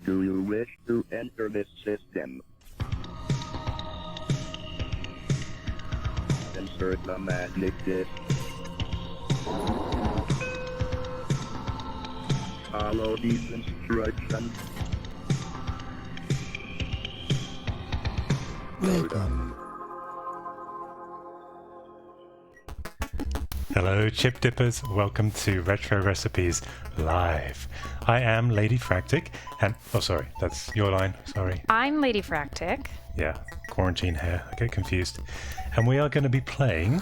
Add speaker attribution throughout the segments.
Speaker 1: Do you wish to enter this system? Insert the magic disc. Follow these instructions.
Speaker 2: Welcome.
Speaker 3: Hello, Chip Dippers. Welcome to Retro Recipes Live. I am Ladyfractic, and oh, sorry, that's your line. Sorry.
Speaker 2: I'm Ladyfractic.
Speaker 3: Yeah, quarantine hair. I get confused. And we are going to be playing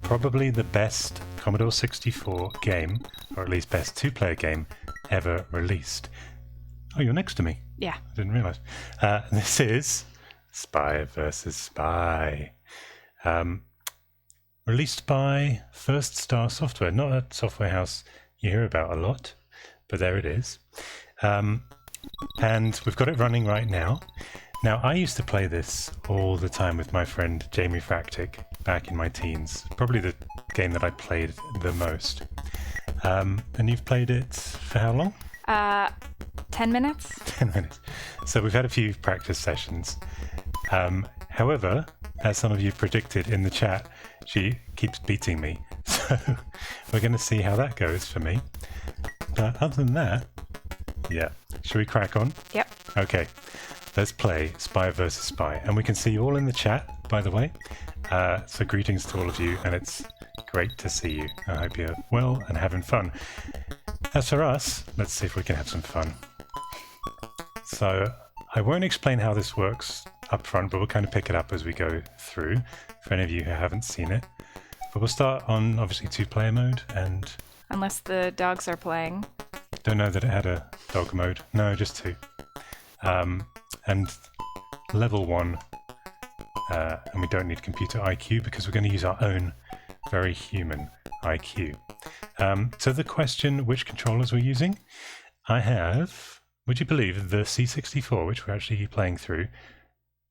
Speaker 3: probably the best Commodore 64 game, or at least best two-player game ever released. Oh, you're next to me.
Speaker 2: Yeah.
Speaker 3: I didn't realize. This is Spy vs. Spy. Released by First Star Software, not a software house you hear about a lot, but there it is. And we've got it running right now. Now, I used to play this all the time with my friend Jamie-Fractic back in my teens. Probably the game that I played the most. And you've played it for how long?
Speaker 2: 10 minutes?
Speaker 3: 10 minutes. So we've had a few practice sessions. However, as some of you predicted in the chat, she keeps beating me. So we're going to see how that goes for me. But other than that, yeah. Should we crack on?
Speaker 2: Yep.
Speaker 3: Okay. Let's play Spy vs. Spy. And we can see you all in the chat, by the way. So greetings to all of you, and it's great to see you. I hope you're well and having fun. As for us, let's see if we can have some fun. So I won't explain how this works up front, but we'll kind of pick it up as we go through, for any of you who haven't seen it. But we'll start on, obviously, two-player mode, and...
Speaker 2: Unless the dogs are playing.
Speaker 3: Don't know that it had a dog mode. No, just two. And level 1, and we don't need computer IQ because we're going to use our own very human IQ. So the question, which controllers we're using? I have, would you believe, the C64, which we're actually playing through,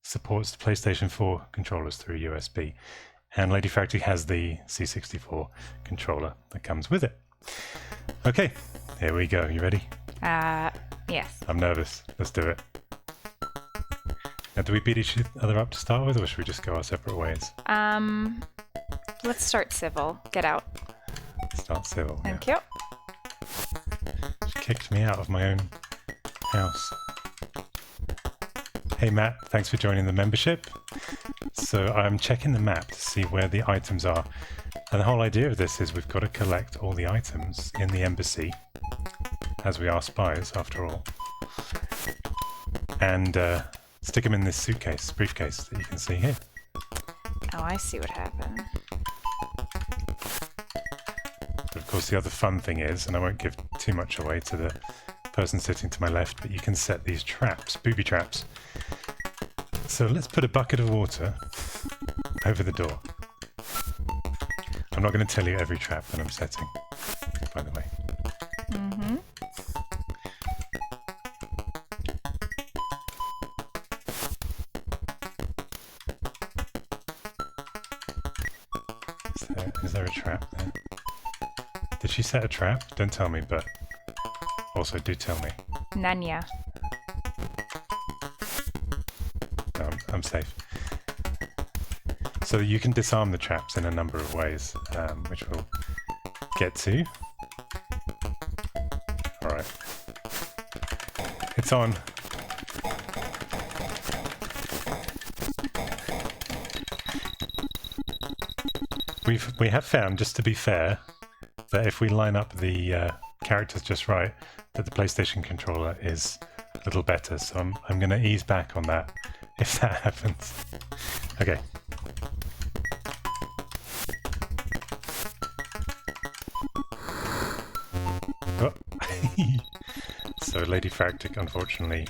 Speaker 3: supports the PlayStation 4 controllers through USB. And Ladyfractic has the C64 controller that comes with it. Okay, here we go. You ready?
Speaker 2: Yes.
Speaker 3: I'm nervous. Let's do it. Now, do we beat each other up to start with, or should we just go our separate ways?
Speaker 2: Let's start civil. Get out.
Speaker 3: Start civil.
Speaker 2: Thank you.
Speaker 3: She kicked me out of my own house. Hey Matt, thanks for joining the membership. So I'm checking the map to see where the items are. And the whole idea of this is we've got to collect all the items in the embassy, as we are spies after all. And stick them in this suitcase, briefcase that you can see here.
Speaker 2: Oh, I see what happened.
Speaker 3: But of course the other fun thing is, and I won't give too much away to the person sitting to my left, but you can set these traps, booby traps. So let's put a bucket of water over the door. I'm not going to tell you every trap that I'm setting, by the way.
Speaker 2: Mm-hmm.
Speaker 3: Is there a trap there? Did she set a trap? Don't tell me, but also do tell me.
Speaker 2: Nanya.
Speaker 3: No, I'm safe. So you can disarm the traps in a number of ways, which we'll get to. Alright. It's on. We have found, just to be fair, that if we line up the characters just right, that the PlayStation controller is a little better. So I'm going to ease back on that if that happens. Okay. Oh. So Ladyfractic unfortunately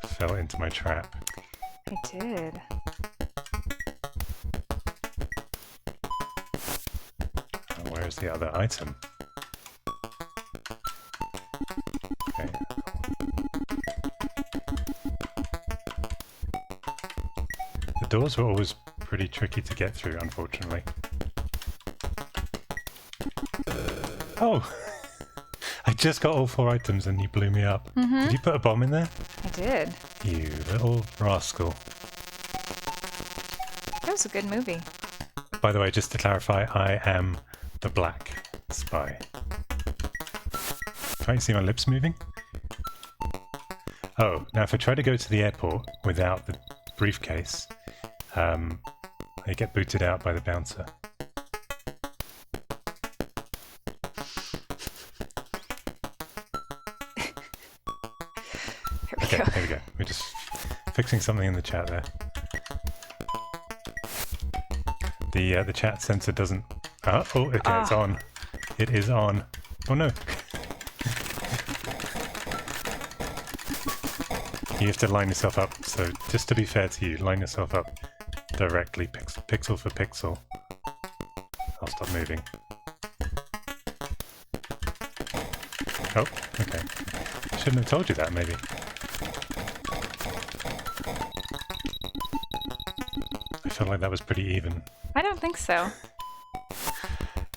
Speaker 3: fell into my trap.
Speaker 2: I did.
Speaker 3: Where's the other item? Okay. The doors were always pretty tricky to get through, unfortunately. Oh! I just got all 4 items and you blew me up. Did you put a bomb in there?
Speaker 2: I did.
Speaker 3: You little rascal.
Speaker 2: That was a good movie.
Speaker 3: By the way, just to clarify, I am the black spy. Can't you see my lips moving? Oh, now if I try to go to the airport without the briefcase, I get booted out by the bouncer. Okay, there we go. We're just fixing something in the chat there. The chat sensor doesn't... oh, okay, it's on. It is on. Oh no. You have to line yourself up, so just to be fair to you, line yourself up directly, pixel for pixel. I'll stop moving. Oh, okay. Shouldn't have told you that, maybe. I felt like that was pretty even.
Speaker 2: I don't think so.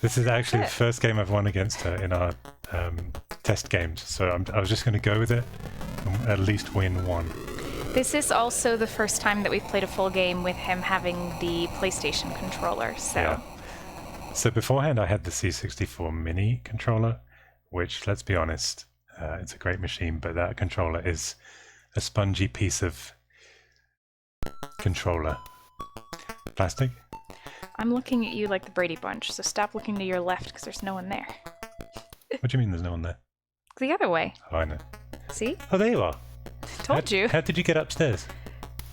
Speaker 3: This is actually the first game I've won against her in our test games, so I was just going to go with it and at least win one.
Speaker 2: This is also the first time that we've played a full game with him having the PlayStation controller, so...
Speaker 3: Yeah. So beforehand I had the C64 mini controller, which, let's be honest, it's a great machine, but that controller is a spongy piece of controller. Plastic?
Speaker 2: I'm looking at you like the Brady Bunch, so stop looking to your left because there's no one there.
Speaker 3: What do you mean there's no one there?
Speaker 2: The other way.
Speaker 3: Oh, I know.
Speaker 2: See?
Speaker 3: Oh, there you are.
Speaker 2: Told you.
Speaker 3: How did you get upstairs?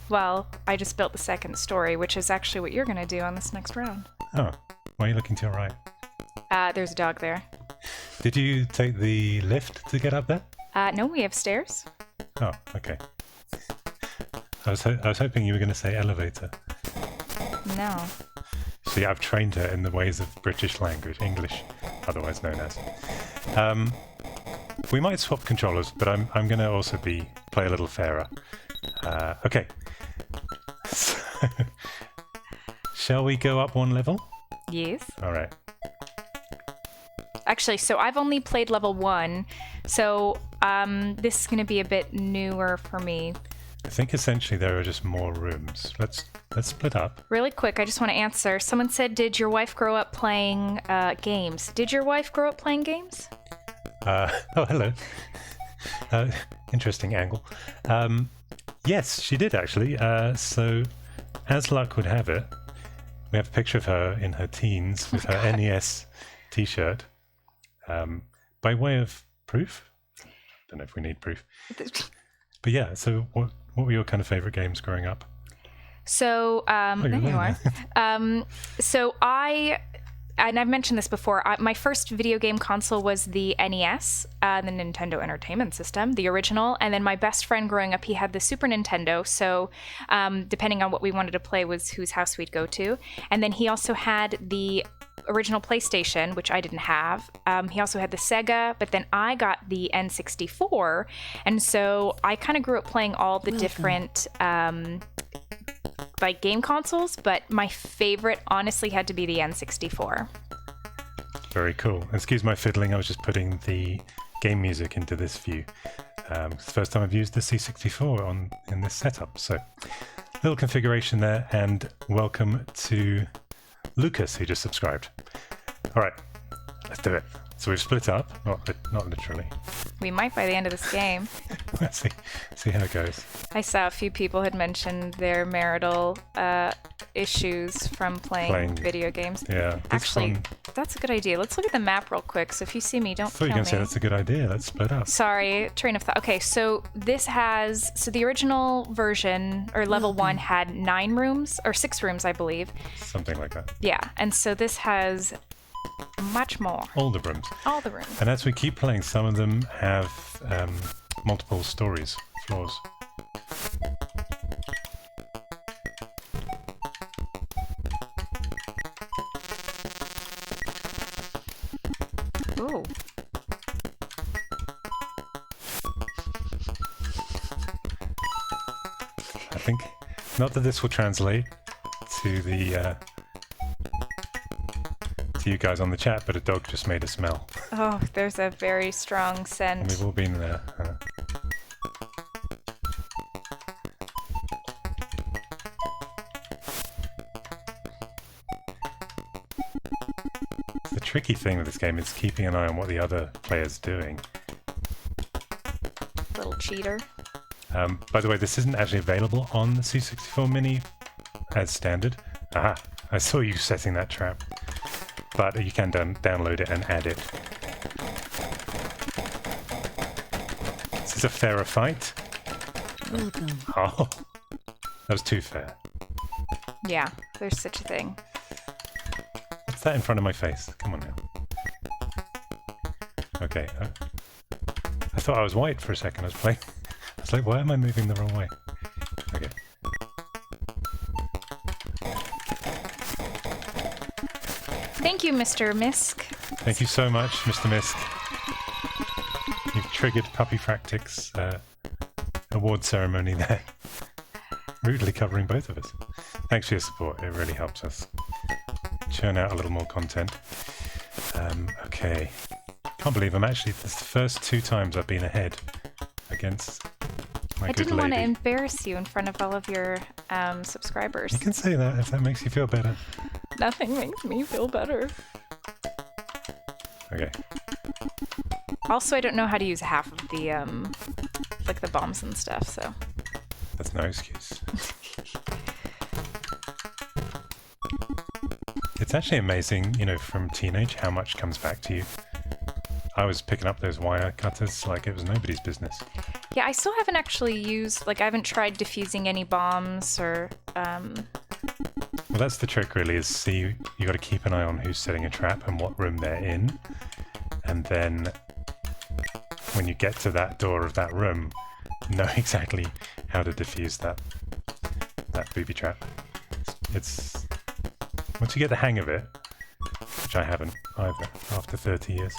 Speaker 2: Well, I just built the second story, which is actually what you're going to do on this next round.
Speaker 3: Oh, why are you looking to your right?
Speaker 2: There's a dog there.
Speaker 3: Did you take the lift to get up there?
Speaker 2: No, we have stairs.
Speaker 3: Oh, okay. I was hoping you were going to say elevator.
Speaker 2: No.
Speaker 3: See, I've trained her in the ways of British language, English, otherwise known as. We might swap controllers, but I'm going to also play a little fairer. Okay. So, shall we go up one level?
Speaker 2: Yes.
Speaker 3: All right.
Speaker 2: Actually, so I've only played level 1, so this is going to be a bit newer for me.
Speaker 3: I think essentially there are just more rooms. Let's split up.
Speaker 2: Really quick, I just want to answer. Someone said, did your wife grow up playing games? Did your wife grow up playing games?
Speaker 3: Oh, hello. Interesting angle. Yes, she did actually. So, as luck would have it, we have a picture of her in her teens with her NES t-shirt. By way of proof? Don't know if we need proof. But yeah, so what were your kind of favorite games growing up?
Speaker 2: So, there you are. So and I've mentioned this before, my first video game console was the NES, the Nintendo Entertainment System, the original. And then my best friend growing up, he had the Super Nintendo. So depending on what we wanted to play was whose house we'd go to. And then he also had the original PlayStation, which I didn't have. He also had the Sega, but then I got the N64. And so I kind of grew up playing all the different like game consoles, but my favorite honestly had to be the N64.
Speaker 3: Very cool. Excuse my fiddling, I was just putting the game music into this view. It's the first time I've used the C64 in this setup, so little configuration there, and welcome to Lucas, who just subscribed. All right, let's do it. So we've split up, not literally.
Speaker 2: We might by the end of this game.
Speaker 3: Let's see how it goes.
Speaker 2: I saw a few people had mentioned their marital issues from playing video games.
Speaker 3: Yeah.
Speaker 2: Actually, that's a good idea. Let's look at the map real quick. So if you see me, don't kill me.
Speaker 3: I thought you were going to say that's a good idea. Let's split up.
Speaker 2: Sorry, train of thought. Okay, so this has... So the original version, or level 1, had 9 rooms, or 6 rooms, I believe.
Speaker 3: Something like that.
Speaker 2: Yeah, and so this has much more.
Speaker 3: All the rooms.
Speaker 2: All the rooms.
Speaker 3: And as we keep playing, some of them have multiple floors.
Speaker 2: Ooh.
Speaker 3: I think, not that this will translate to the to you guys on the chat, but a dog just made a smell.
Speaker 2: Oh, there's a very strong
Speaker 3: And
Speaker 2: scent.
Speaker 3: we've all been there. The tricky thing with this game is keeping an eye on what the other player's doing.
Speaker 2: Little cheater.
Speaker 3: By the way, this isn't actually available on the C64 Mini as standard. Aha! I saw you setting that trap. But you can download it and add it. Is this a fairer fight?
Speaker 4: Welcome.
Speaker 3: Oh, that was too fair.
Speaker 2: Yeah, there's such a thing.
Speaker 3: What's that in front of my face? Come on now. Okay. I thought I was white for a second. I was playing. I was like, why am I moving the wrong way? Okay.
Speaker 2: Thank you, Mr. Misk.
Speaker 3: Thank you so much, Mr. Misk. You've triggered Puppyfractic's award ceremony there. Rudely covering both of us. Thanks for your support. It really helps us churn out a little more content. Okay. Can't believe I'm actually... This is the first 2 times I've been ahead against my
Speaker 2: I
Speaker 3: good
Speaker 2: didn't want to
Speaker 3: lady.
Speaker 2: embarrass you in front of all of your subscribers.
Speaker 3: You can say that if that makes you feel better.
Speaker 2: Nothing makes me feel better.
Speaker 3: Okay.
Speaker 2: Also, I don't know how to use half of the, like the bombs and stuff, so...
Speaker 3: That's no excuse. It's actually amazing, you know, from teenage, how much comes back to you. I was picking up those wire cutters like it was nobody's business.
Speaker 2: Yeah, I still haven't actually used, like, I haven't tried defusing any bombs or,
Speaker 3: Well, that's the trick, really, is see, you got to keep an eye on who's setting a trap and what room they're in. And then when you get to that door of that room, know exactly how to defuse that booby trap. It's once you get the hang of it, which I haven't either after 30 years.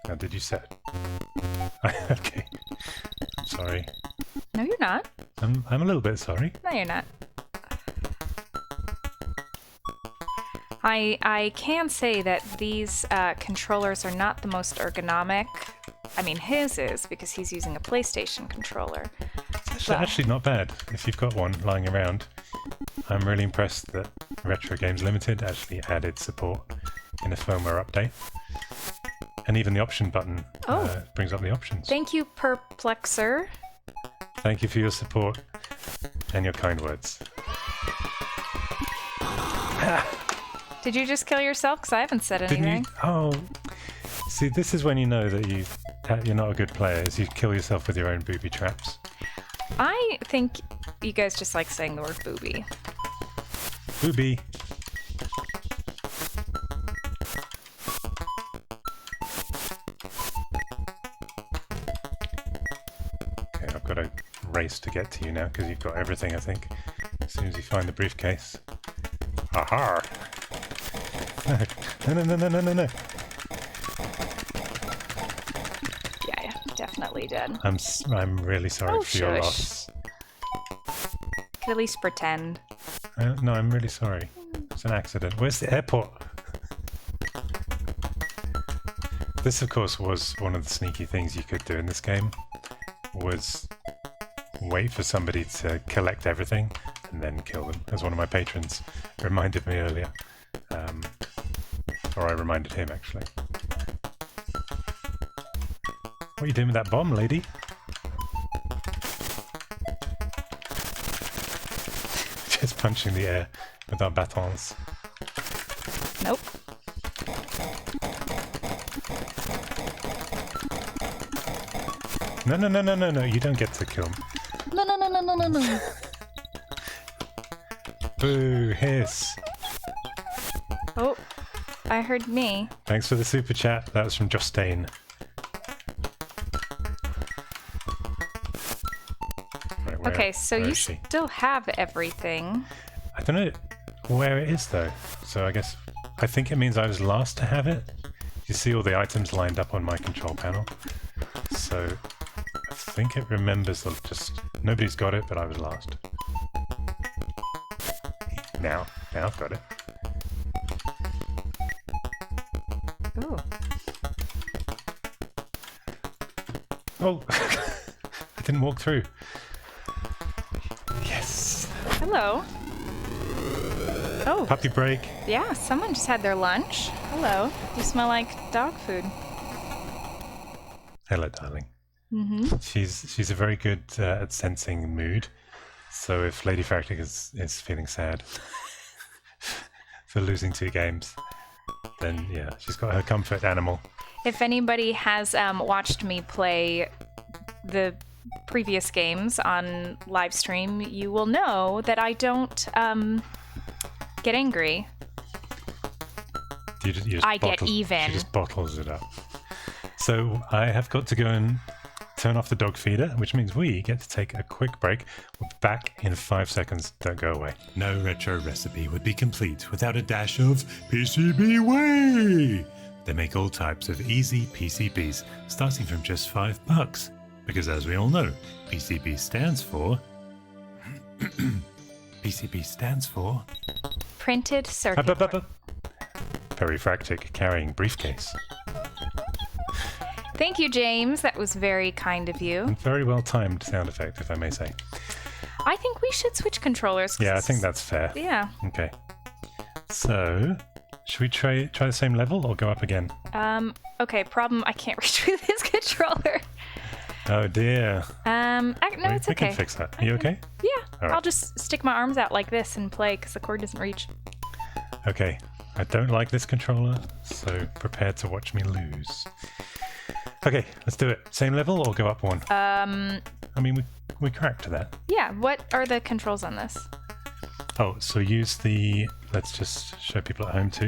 Speaker 3: Now, did you set? Okay. I'm sorry.
Speaker 2: no, you're not.
Speaker 3: I'm a little bit sorry.
Speaker 2: No, you're not. I can say that these controllers are not the most ergonomic. I mean, his is, because he's using a PlayStation controller.
Speaker 3: It's actually not bad if you've got one lying around. I'm really impressed that Retro Games Limited actually added support in a firmware update. And even the option button brings up the options.
Speaker 2: Thank you, Perplexer.
Speaker 3: Thank you for your support and your kind words.
Speaker 2: Did you just kill yourself? Because I haven't said
Speaker 3: Didn't
Speaker 2: anything.
Speaker 3: you? Oh, see, this is when you know that you're not a good player, is you kill yourself with your own booby traps.
Speaker 2: I think you guys just like saying the word booby.
Speaker 3: Booby. Okay, I've got to race to get to you now because you've got everything, I think. As soon as you find the briefcase. Aha! No, no, no, no, no, no, no.
Speaker 2: Yeah, definitely did.
Speaker 3: I'm really sorry
Speaker 2: Oh,
Speaker 3: for your
Speaker 2: shush.
Speaker 3: loss.
Speaker 2: Could at least pretend.
Speaker 3: No, I'm really sorry. It's an accident. Where's the airport? This, of course, was one of the sneaky things you could do in this game, was wait for somebody to collect everything and then kill them, as one of my patrons reminded me earlier. Or I reminded him, actually. What are you doing with that bomb, lady? Just punching the air with our batons.
Speaker 2: Nope.
Speaker 3: No, no, no, no, no, no, you don't get to kill him.
Speaker 2: No, no, no, no, no, no, no.
Speaker 3: Boo, hiss.
Speaker 2: Oh, I heard me.
Speaker 3: Thanks for the super chat. That was from Justine. Right,
Speaker 2: Okay, so
Speaker 3: where
Speaker 2: you
Speaker 3: is she?
Speaker 2: still have everything.
Speaker 3: I don't know where it is though. So I think it means I was last to have it. You see all the items lined up on my control panel. So I think it remembers that just nobody's got it, but I was last. Now I've got it.
Speaker 2: Ooh.
Speaker 3: Oh, I didn't walk through. Yes.
Speaker 2: Hello. Oh,
Speaker 3: Puppy break.
Speaker 2: yeah, someone just had their lunch. Hello. You smell like dog food.
Speaker 3: Hello, darling.
Speaker 2: Mm-hmm.
Speaker 3: She's a very good at sensing mood. So if Ladyfractic is feeling sad for losing 2 games, then yeah, she's got her comfort animal.
Speaker 2: If anybody has watched me play the previous games on live stream, you will know that I don't get angry.
Speaker 3: You just
Speaker 2: I get even.
Speaker 3: She just bottles it up. So I have got to go and turn off the dog feeder, which means we get to take a quick break. We're back in 5 seconds. Don't go away. No retro recipe would be complete without a dash of PCB way. They make all types of easy PCBs, starting from just $5. Because as we all know, PCB stands for... PCB stands for...
Speaker 2: Printed circuit board.
Speaker 3: Perifractic carrying briefcase.
Speaker 2: Thank you, James. That was very kind of you.
Speaker 3: And very well timed sound effect, if I may say.
Speaker 2: I think we should switch controllers.
Speaker 3: Yeah, I think that's fair.
Speaker 2: Yeah.
Speaker 3: Okay. So, should we try the same level or go up again?
Speaker 2: Okay, problem, I can't reach with this controller.
Speaker 3: Oh dear.
Speaker 2: No, it's
Speaker 3: We
Speaker 2: okay.
Speaker 3: can fix that. Are you okay?
Speaker 2: Yeah,
Speaker 3: All right.
Speaker 2: I'll just stick my arms out like this and play because the cord doesn't reach.
Speaker 3: Okay. I don't like this controller, so prepare to watch me lose. Okay, let's do it. Same level or go up one? I mean, we cracked that.
Speaker 2: Yeah, what are the controls on this?
Speaker 3: Oh, so use the... Let's just show people at home too.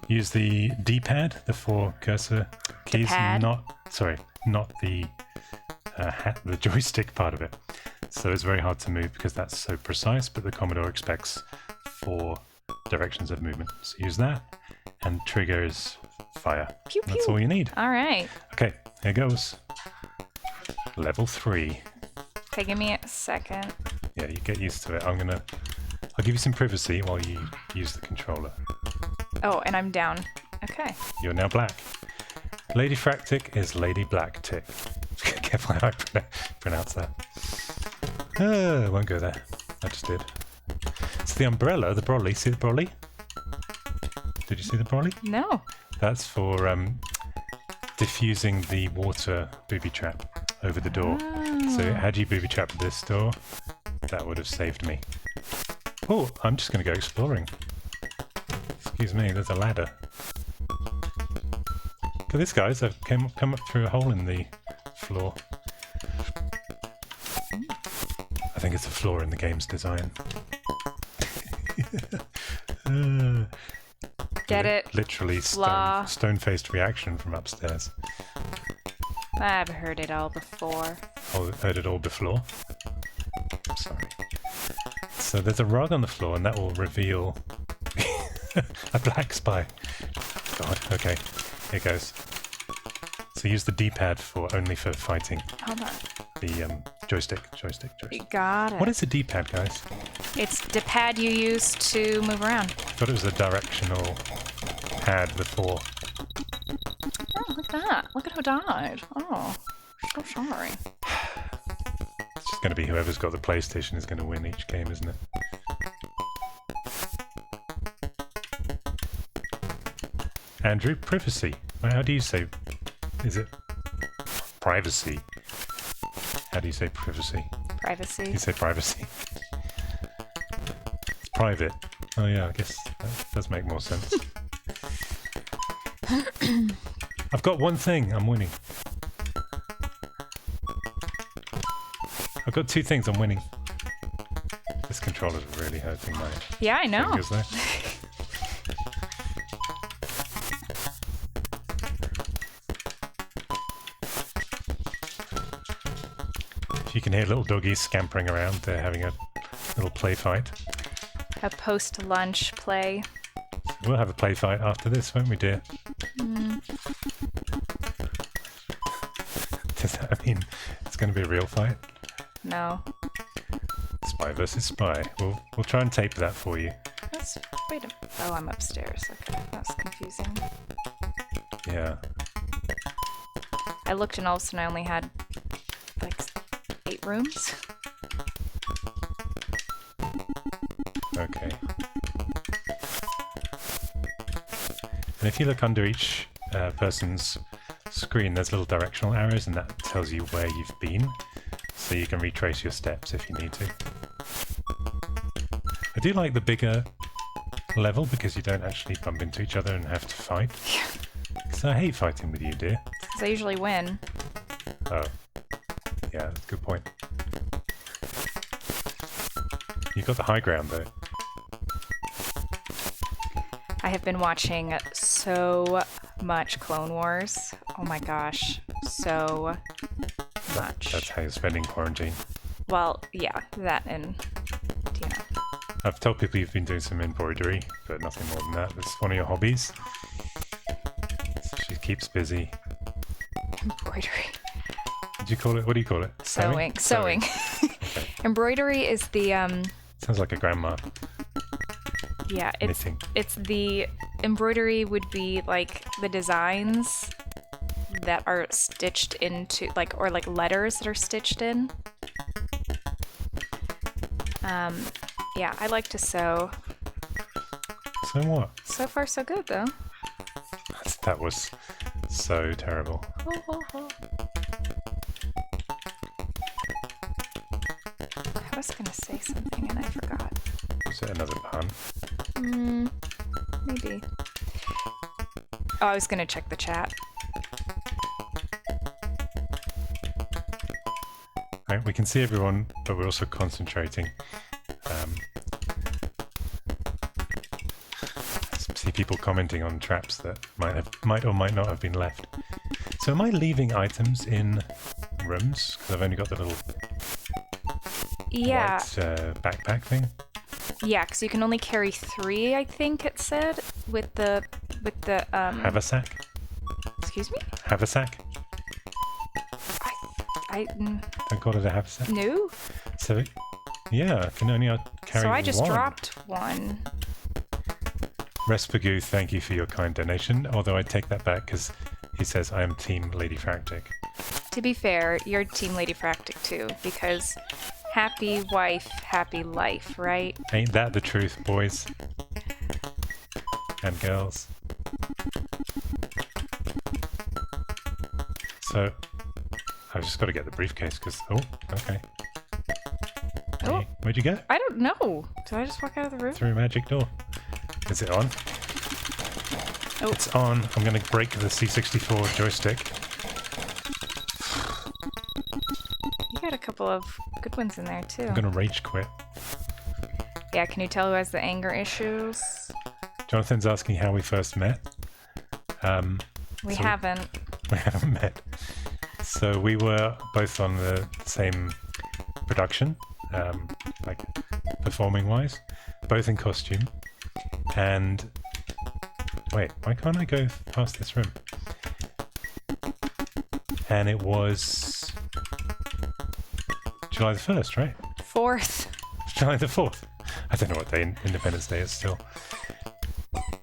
Speaker 3: Use the D-pad, the 4 cursor keys.
Speaker 2: pad?
Speaker 3: Not the the joystick part of it. So it's very hard to move because that's so precise, but the Commodore expects 4 directions of movement. So use that, and triggers fire.
Speaker 2: Pew,
Speaker 3: That's
Speaker 2: pew.
Speaker 3: all you need.
Speaker 2: All right.
Speaker 3: Okay, here goes. Level 3.
Speaker 2: Okay, give me a second.
Speaker 3: Yeah, you get used to it. I'll give you some privacy while you use the controller.
Speaker 2: Oh, and I'm down. Okay.
Speaker 3: You're now black. Ladyfractic is Lady Black Tick. Careful how I pronounce that. I won't go there. I just did. It's the umbrella, the brolly. See the brolly? Did you see the brolly?
Speaker 2: No.
Speaker 3: That's for diffusing the water booby trap over the door. So had you booby trapped this door, that would have saved me. Oh, I'm just going to go exploring. Excuse me, there's a ladder. Look at this, guys. I've come up through a hole in the floor. I think it's a flaw in the game's design.
Speaker 2: Get it?
Speaker 3: Literally
Speaker 2: Flaw.
Speaker 3: stone-faced reaction from upstairs.
Speaker 2: I've heard it all before.
Speaker 3: Oh, heard it all before. I'm sorry. So there's a rug on the floor, and that will reveal a black spy. God. Okay. Here goes. So use the D-pad only for fighting.
Speaker 2: Hold on.
Speaker 3: The joystick.
Speaker 2: Got it.
Speaker 3: What is a D-pad, guys?
Speaker 2: It's the pad you use to move around.
Speaker 3: I thought it was a directional pad before.
Speaker 2: Oh, look at that. Look at who died. Oh, so sorry.
Speaker 3: It's just going to be whoever's got the PlayStation is going to win each game, isn't it? Andrew, privacy. How do you say... Is it... Privacy. How do you say privacy?
Speaker 2: Privacy.
Speaker 3: You say privacy. It's private. Oh yeah, I guess that does make more sense. I've got one thing. I'm winning. I've got 2 things. I'm winning. This controller's really hurting my
Speaker 2: Yeah, I know.
Speaker 3: fingers there. If you can hear little doggies scampering around, they're having a little play fight.
Speaker 2: A post-lunch play.
Speaker 3: We'll have a play fight after this, won't we, dear? Does that mean it's going to be a real fight?
Speaker 2: No.
Speaker 3: Spy versus spy. We'll try and tape that for you.
Speaker 2: Wait a... Oh, I'm upstairs. Okay, that's confusing.
Speaker 3: Yeah.
Speaker 2: I looked and all of a sudden I only had like 8 rooms.
Speaker 3: Okay. And if you look under each person's screen, there's little directional arrows, and that tells you where you've been, so you can retrace your steps if you need to. I do like the bigger level because you don't actually bump into each other and have to fight. Because I hate fighting with you, dear.
Speaker 2: Because I usually win.
Speaker 3: Oh. Yeah, that's a good point. You've got the high ground, though.
Speaker 2: I have been watching so much Clone Wars. Oh my gosh. So much.
Speaker 3: That's how you're spending quarantine.
Speaker 2: Well, yeah, that and, you know.
Speaker 3: I've told people you've been doing some embroidery, but nothing more than that. That's one of your hobbies. She keeps busy.
Speaker 2: Embroidery.
Speaker 3: Did you call it? What do you call it?
Speaker 2: Sewing.
Speaker 3: Okay.
Speaker 2: Embroidery is the
Speaker 3: Sounds like a grandma.
Speaker 2: yeah,
Speaker 3: Knitting.
Speaker 2: it's the embroidery would be like the designs that are stitched into or letters that are stitched in. Yeah, I like to sew.
Speaker 3: So what?
Speaker 2: So far so good though.
Speaker 3: That was so terrible.
Speaker 2: I was gonna say something and I forgot.
Speaker 3: Was it another pun?
Speaker 2: Maybe. Oh, I was gonna check the chat.
Speaker 3: Right, we can see everyone, but we're also concentrating. See people commenting on traps that might or might not have been left. So am I leaving items in rooms? Because I've only got the little
Speaker 2: Yeah.
Speaker 3: white backpack thing.
Speaker 2: Yeah, because you can only carry 3, I think it said, with the
Speaker 3: Haversack?
Speaker 2: Excuse me?
Speaker 3: Haversack?
Speaker 2: I
Speaker 3: Don't call it a haversack.
Speaker 2: no.
Speaker 3: So, yeah, I can only carry
Speaker 2: So I just
Speaker 3: one.
Speaker 2: dropped one.
Speaker 3: Respagoo, thank you for your kind donation, although I take that back because he says I am Team Ladyfractic.
Speaker 2: To be fair, you're Team Ladyfractic too, because happy wife, happy life, right?
Speaker 3: Ain't that the truth, boys and girls? So, I've just got to get the briefcase because, oh, okay.
Speaker 2: Oh.
Speaker 3: Hey, where'd you go?
Speaker 2: I don't know. Did I just walk out of the room?
Speaker 3: Through a magic door. Is it on?
Speaker 2: Oh.
Speaker 3: It's on. I'm going to break the C64 joystick.
Speaker 2: You got a couple of good ones in there too.
Speaker 3: I'm going to rage quit.
Speaker 2: Yeah, can you tell who has the anger issues?
Speaker 3: Jonathan's asking how we first met.
Speaker 2: We
Speaker 3: So-
Speaker 2: haven't.
Speaker 3: We haven't met. So we were both on the same production, like performing wise, both in costume. And wait, why can't I go past this room? And it was July the 1st, right?
Speaker 2: 4th.
Speaker 3: July the 4th. I don't know what day Independence Day is still.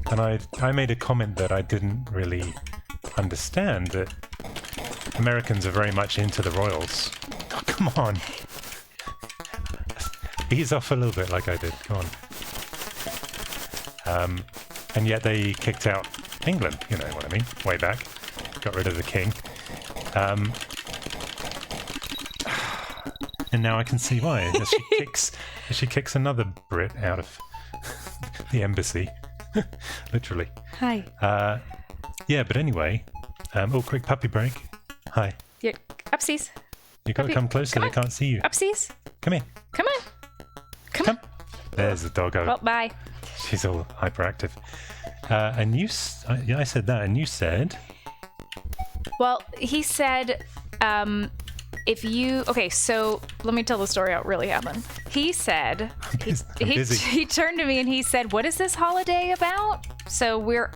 Speaker 3: And I made a comment that I didn't really understand, that Americans are very much into the royals. Oh, come on. Ease off a little bit like I did. Come on. And yet they kicked out England, you know what I mean? Way back. Got rid of the king. And now I can see why. As she kicks another Brit out of the embassy. Literally.
Speaker 2: Hi.
Speaker 3: Yeah, but anyway. Oh, quick puppy break. Hi.
Speaker 2: Yeah, upsies.
Speaker 3: You got to
Speaker 2: Puppy,
Speaker 3: come closer.
Speaker 2: come
Speaker 3: They
Speaker 2: on.
Speaker 3: can't see you.
Speaker 2: Upsies.
Speaker 3: Come here.
Speaker 2: Come on. Come
Speaker 3: Come.
Speaker 2: on.
Speaker 3: There's the doggo.
Speaker 2: Well, bye.
Speaker 3: She's all hyperactive. And you, yeah, I said that, and you said,
Speaker 2: Well, he said, if you... Okay, so let me tell the story out really happened. He said...
Speaker 3: I'm busy.
Speaker 2: He turned to me and he said, what is this holiday about? So we're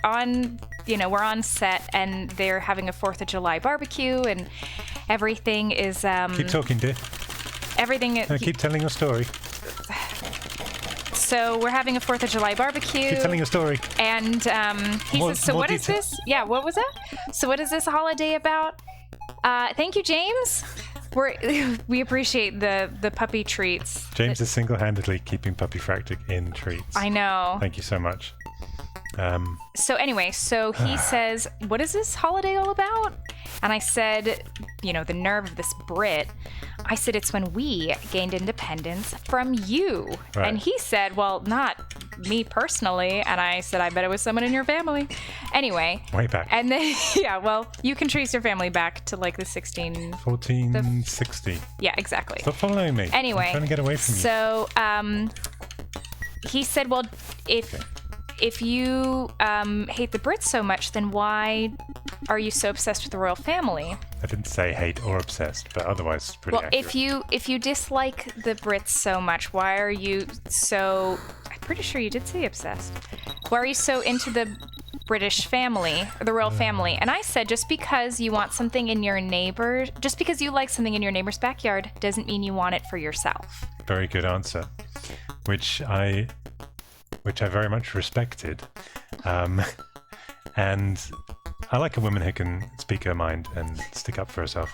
Speaker 2: on... we're on set and they're having a 4th of July barbecue and everything is...
Speaker 3: keep talking, dear.
Speaker 2: Everything...
Speaker 3: No, keep telling your story.
Speaker 2: So we're having a 4th of July barbecue.
Speaker 3: Keep telling your story.
Speaker 2: And he says, so what is this? Yeah, what was that? So what is this holiday about? Thank you, James. We appreciate the puppy treats.
Speaker 3: James is single-handedly keeping Puppyfractic in treats.
Speaker 2: I know.
Speaker 3: Thank you so much.
Speaker 2: So anyway, so he says, what is this holiday all about? And I said, you know, the nerve of this Brit. I said, it's when we gained independence from you.
Speaker 3: Right.
Speaker 2: And he said, well, not me personally. And I said, I bet it was someone in your family. Anyway.
Speaker 3: Way back.
Speaker 2: And then, yeah, well, you can trace your family back to like the
Speaker 3: 1460.
Speaker 2: Yeah, exactly.
Speaker 3: Stop following me.
Speaker 2: Anyway.
Speaker 3: I'm trying to get away from you.
Speaker 2: So, he said, well, if you hate the Brits so much, then why are you so obsessed with the royal family?
Speaker 3: I didn't say hate or obsessed, but otherwise it's pretty accurate.
Speaker 2: if you dislike the Brits so much, why are you so... I'm pretty sure you did say obsessed. Why are you so into the British family, or the royal family? And I said, just because you like something in your neighbor's backyard doesn't mean you want it for yourself.
Speaker 3: Very good answer, which I very much respected. And I like a woman who can speak her mind and stick up for herself.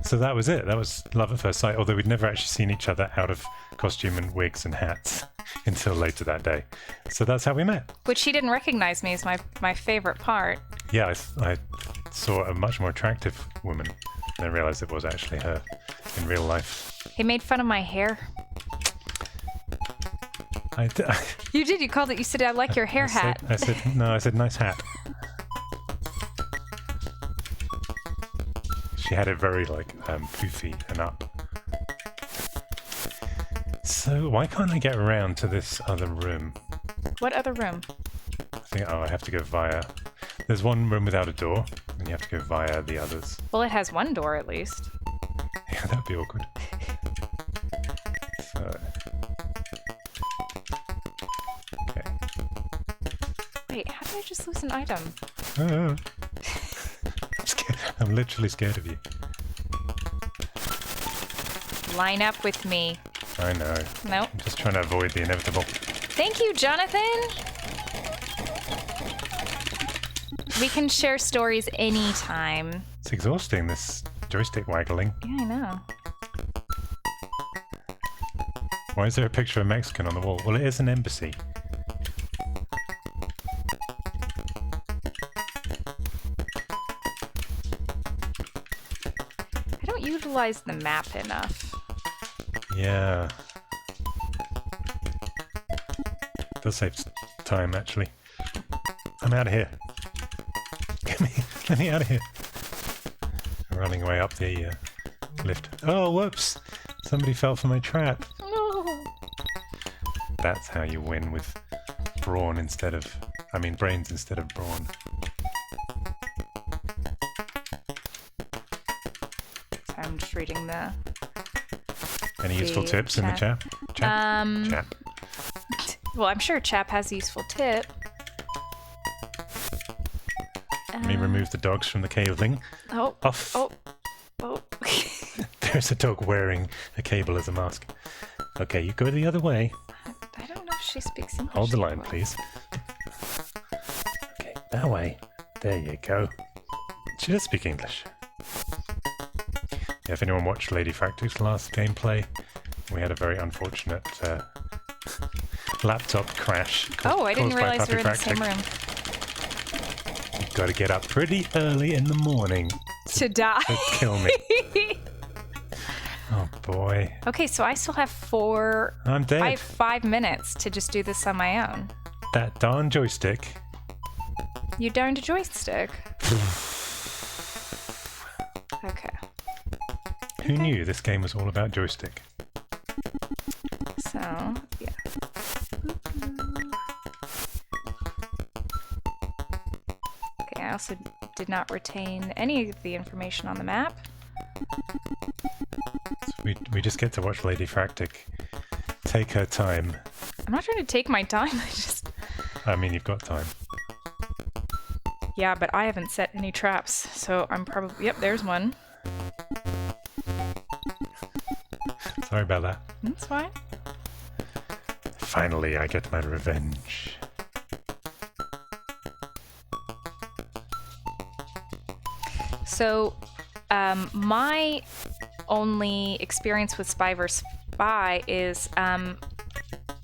Speaker 3: So that was it. That was love at first sight, although we'd never actually seen each other out of costume and wigs and hats until later that day. So that's how we met.
Speaker 2: Which she didn't recognize me as my favorite part.
Speaker 3: Yeah, I saw a much more attractive woman and I realized it was actually her in real life.
Speaker 2: He made fun of my hair. You did. You called it. You said, I like your hair hat.
Speaker 3: I said, nice hat. She had it very, poofy and up. So, why can't I get around to this other room?
Speaker 2: What other room?
Speaker 3: I have to go via... There's one room without a door, and you have to go via the others.
Speaker 2: Well, it has one door, at least.
Speaker 3: Yeah, that'd be awkward. So... Okay.
Speaker 2: Wait, how did I just lose an item?
Speaker 3: I'm literally scared of you.
Speaker 2: Line up with me.
Speaker 3: I know.
Speaker 2: Nope.
Speaker 3: I'm just trying to avoid the inevitable.
Speaker 2: Thank you, Jonathan! We can share stories anytime.
Speaker 3: It's exhausting, this joystick waggling.
Speaker 2: Yeah, I know.
Speaker 3: Why is there a picture of a Mexican on the wall? Well, it is an embassy.
Speaker 2: I don't utilize the map enough.
Speaker 3: Yeah. Does save time, actually. I'm out of here. Let me out of here. I'm running away up the lift. Oh, whoops! Somebody fell for my trap.
Speaker 2: No.
Speaker 3: That's how you win with brains instead of brawn.
Speaker 2: So I'm just reading the...
Speaker 3: Any useful tips in the chat? Chat.
Speaker 2: Well, I'm sure Chap has a useful tip.
Speaker 3: Let me remove the dogs from the cabling.
Speaker 2: Oh.
Speaker 3: Off.
Speaker 2: Oh.
Speaker 3: There's a dog wearing a cable as a mask. Okay, you go the other way.
Speaker 2: I don't know if she speaks English.
Speaker 3: Hold the line, please. Okay, that way. There you go. She does speak English. Yeah, if anyone watched Ladyfractic's last gameplay, we had a very unfortunate laptop crash.
Speaker 2: I didn't realize we were in the same room.
Speaker 3: You've got to get up pretty early in the morning
Speaker 2: to die.
Speaker 3: To kill me. Oh boy.
Speaker 2: Okay, so I still have
Speaker 3: I'm dead.
Speaker 2: I have 5 minutes to just do this on my own.
Speaker 3: That darn joystick.
Speaker 2: You darned joystick. Okay.
Speaker 3: Who knew this game was all about joystick?
Speaker 2: So, yeah. Okay, I also did not retain any of the information on the map.
Speaker 3: So we just get to watch Ladyfractic take her time.
Speaker 2: I'm not trying to take my time,
Speaker 3: You've got time.
Speaker 2: Yeah, but I haven't set any traps, so I'm probably... Yep, there's one.
Speaker 3: Sorry about that.
Speaker 2: That's fine.
Speaker 3: I Finally, I get my revenge.
Speaker 2: So, my only experience with Spy vs. Spy is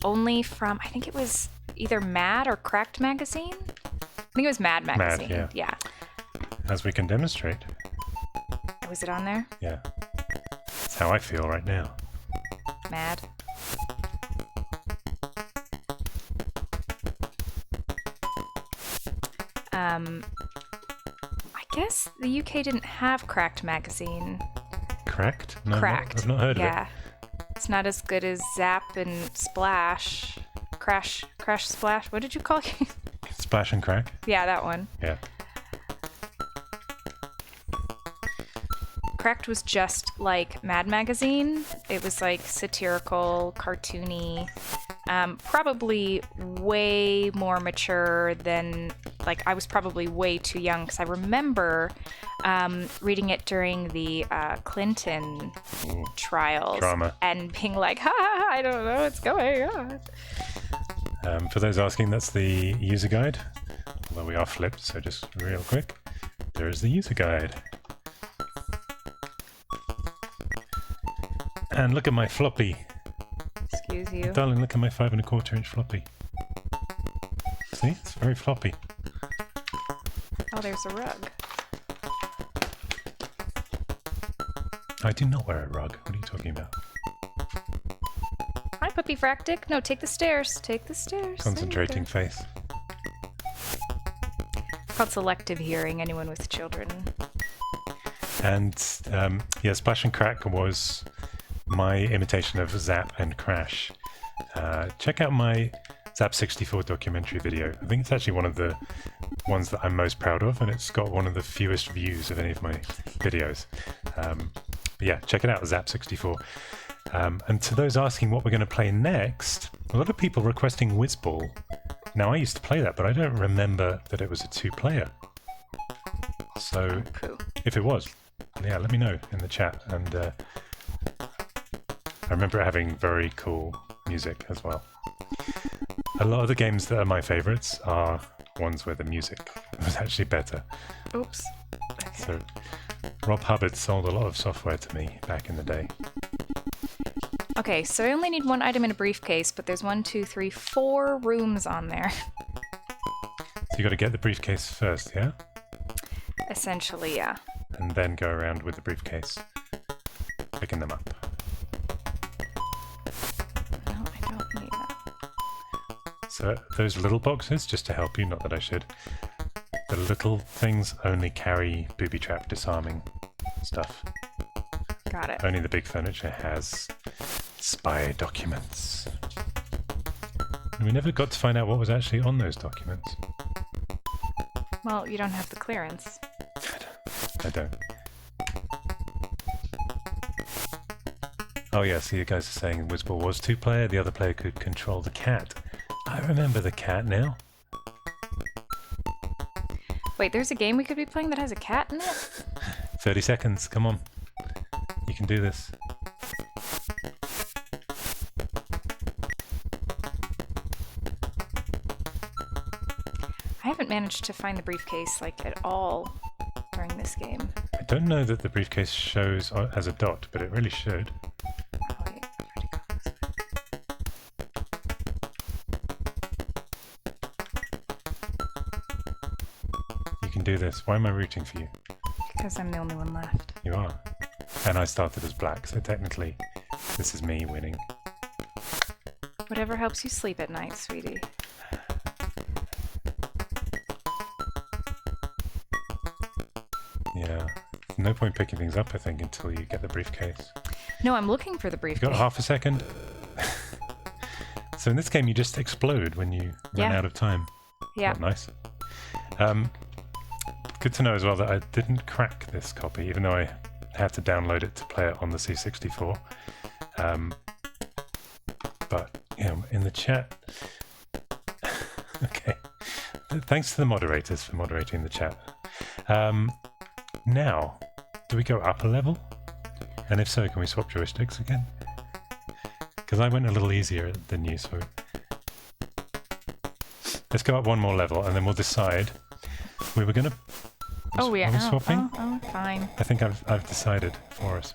Speaker 2: only from, I think it was either Mad or Cracked magazine. I think it was Mad magazine.
Speaker 3: Mad,
Speaker 2: yeah.
Speaker 3: As we can demonstrate.
Speaker 2: Was it on there?
Speaker 3: Yeah. That's how I feel right now.
Speaker 2: Mad. I guess the UK didn't have Cracked magazine.
Speaker 3: Cracked? No,
Speaker 2: Cracked.
Speaker 3: I've not heard of it.
Speaker 2: Yeah. It's not as good as Zap and Splash. Crash, Splash. What did you call it?
Speaker 3: Splash and Crack?
Speaker 2: Yeah, that one.
Speaker 3: Yeah.
Speaker 2: Cracked was just like Mad Magazine. It was like satirical, cartoony, probably way more mature than, like, I was probably way too young because I remember reading it during the Clinton trials.
Speaker 3: Drama.
Speaker 2: And being like, ha, I don't know what's going on.
Speaker 3: For those asking, that's the user guide. Although we are flipped, so just real quick. There is the user guide. And look at my floppy.
Speaker 2: Excuse you.
Speaker 3: Darling, look at my 5 1/4 inch floppy. See? It's very floppy.
Speaker 2: Oh, there's a rug.
Speaker 3: I do not wear a rug. What are you talking about?
Speaker 2: Hi, Puppyfractic. No, take the stairs. Take the stairs. There you
Speaker 3: Concentrating
Speaker 2: go.
Speaker 3: face.
Speaker 2: It's called selective hearing, anyone with children.
Speaker 3: And yeah, Splash and Crack was my imitation of Zap and Crash. Check out my Zap 64 documentary video. I think it's actually one of the ones that I'm most proud of, and it's got one of the fewest views of any of my videos. But yeah, check it out, Zap 64. And to those asking what we're going to play next, a lot of people requesting Whizball. Now, I used to play that, but I don't remember that it was a 2-player. So,
Speaker 2: Cool.
Speaker 3: if it was, yeah, let me know in the chat. And I remember it having very cool music as well. A lot of the games that are my favourites are ones where the music was actually better.
Speaker 2: Oops. Okay.
Speaker 3: So, Rob Hubbard sold a lot of software to me back in the day.
Speaker 2: Okay, so I only need one item in a briefcase, but there's 1, 2, 3, 4 rooms on there.
Speaker 3: So you got to get the briefcase first, yeah?
Speaker 2: Essentially, yeah.
Speaker 3: And then go around with the briefcase, picking them up.
Speaker 2: No, I don't need that.
Speaker 3: So those little boxes, just to help you, not that I should, the little things only carry booby trap disarming stuff.
Speaker 2: Got it.
Speaker 3: Only the big furniture has spy documents. And we never got to find out what was actually on those documents.
Speaker 2: Well, you don't have the clearance.
Speaker 3: I don't. Oh yeah, so you guys are saying Whizball was 2-player, the other player could control the cat. I remember the cat now.
Speaker 2: Wait, there's a game we could be playing that has a cat in it?
Speaker 3: 30 seconds, come on. You can do this.
Speaker 2: I haven't managed to find the briefcase, like, at all during this game.
Speaker 3: I don't know that the briefcase shows as a dot, but it really should.
Speaker 2: Oh, wait, I've already gone this way.
Speaker 3: You can do this. Why am I rooting for you?
Speaker 2: Because I'm the only one left.
Speaker 3: You are. And I started as black, so technically this is me winning.
Speaker 2: Whatever helps you sleep at night, sweetie.
Speaker 3: Yeah. No point picking things up, I think, until you get the briefcase.
Speaker 2: No, I'm looking for the
Speaker 3: You
Speaker 2: briefcase.
Speaker 3: got half a second. So in this game, you just explode when you run
Speaker 2: Yeah.
Speaker 3: out of time.
Speaker 2: Yeah.
Speaker 3: Not nice. Good to know as well that I didn't crack this copy, even though I had to download it to play it on the C64. But, you know, in the chat... Okay. Thanks to the moderators for moderating the chat. Now, do we go up a level? And if so, can we swap joysticks again? Because I went a little easier than you, so let's go up one more level, and then we'll decide. We were gonna.
Speaker 2: Oh, we are.
Speaker 3: Are we swapping?
Speaker 2: Oh, fine.
Speaker 3: I think I've decided for us.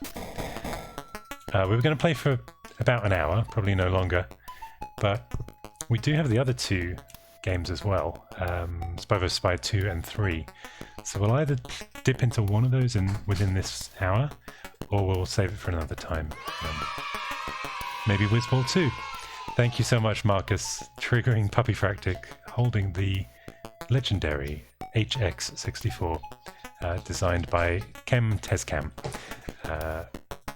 Speaker 3: We were going to play for about an hour, probably no longer, but we do have the other two games as well, Spy vs. Spy 2 and 3. So we'll either dip into one of those within this hour, or we'll save it for another time. Maybe Whizball 2. Thank you so much, Marcus, triggering Puppyfractic, holding the legendary HX64, designed by Kem Tezcam.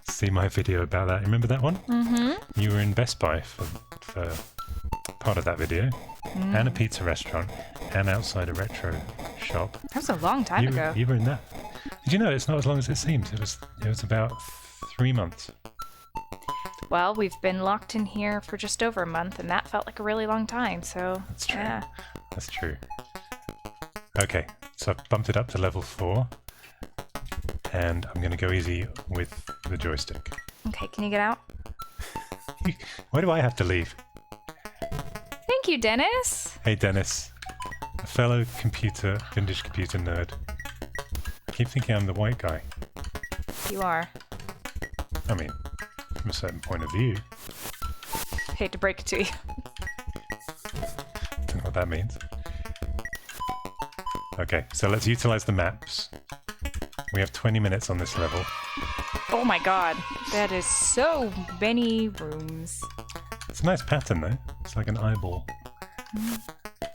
Speaker 3: See my video about that. Remember that one? Mm-hmm. You were in Best Buy for part of that video, and a pizza restaurant, and outside a retro shop.
Speaker 2: That was a long time ago.
Speaker 3: You were in that. Did you know it's not as long as it seems? It was about 3 months.
Speaker 2: Well, we've been locked in here for just over a month, and that felt like a really long time, so...
Speaker 3: That's true.
Speaker 2: Yeah.
Speaker 3: That's true. Okay, so I've bumped it up to level 4, and I'm going to go easy with the joystick.
Speaker 2: Okay, can you get out?
Speaker 3: Why do I have to leave?
Speaker 2: Thank you, Dennis!
Speaker 3: Hey, Dennis. A fellow vintage computer nerd. I keep thinking I'm the white guy.
Speaker 2: You are.
Speaker 3: I mean, from a certain point of view.
Speaker 2: Hate to break it to you.
Speaker 3: Don't know what that means. Okay, so let's utilize the maps. We have 20 minutes on this level.
Speaker 2: Oh my god, that is so many rooms.
Speaker 3: It's a nice pattern, though. It's like an eyeball.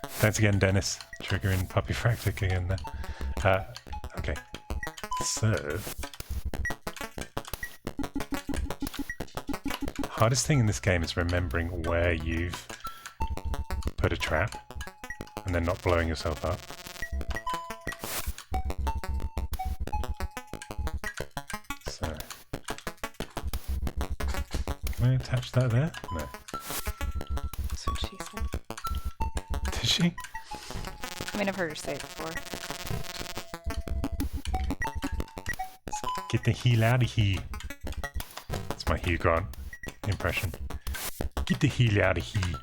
Speaker 3: Thanks again, Dennis. Triggering Puppyfractic again there. Okay. So... hardest thing in this game is remembering where you've put a trap and then not blowing yourself up. So... can I attach that there? No.
Speaker 2: That's what she said.
Speaker 3: Did she?
Speaker 2: I mean, I've heard her say it before.
Speaker 3: Get the hell out of here. That's my Hugh Grant impression. Get the hell out of here.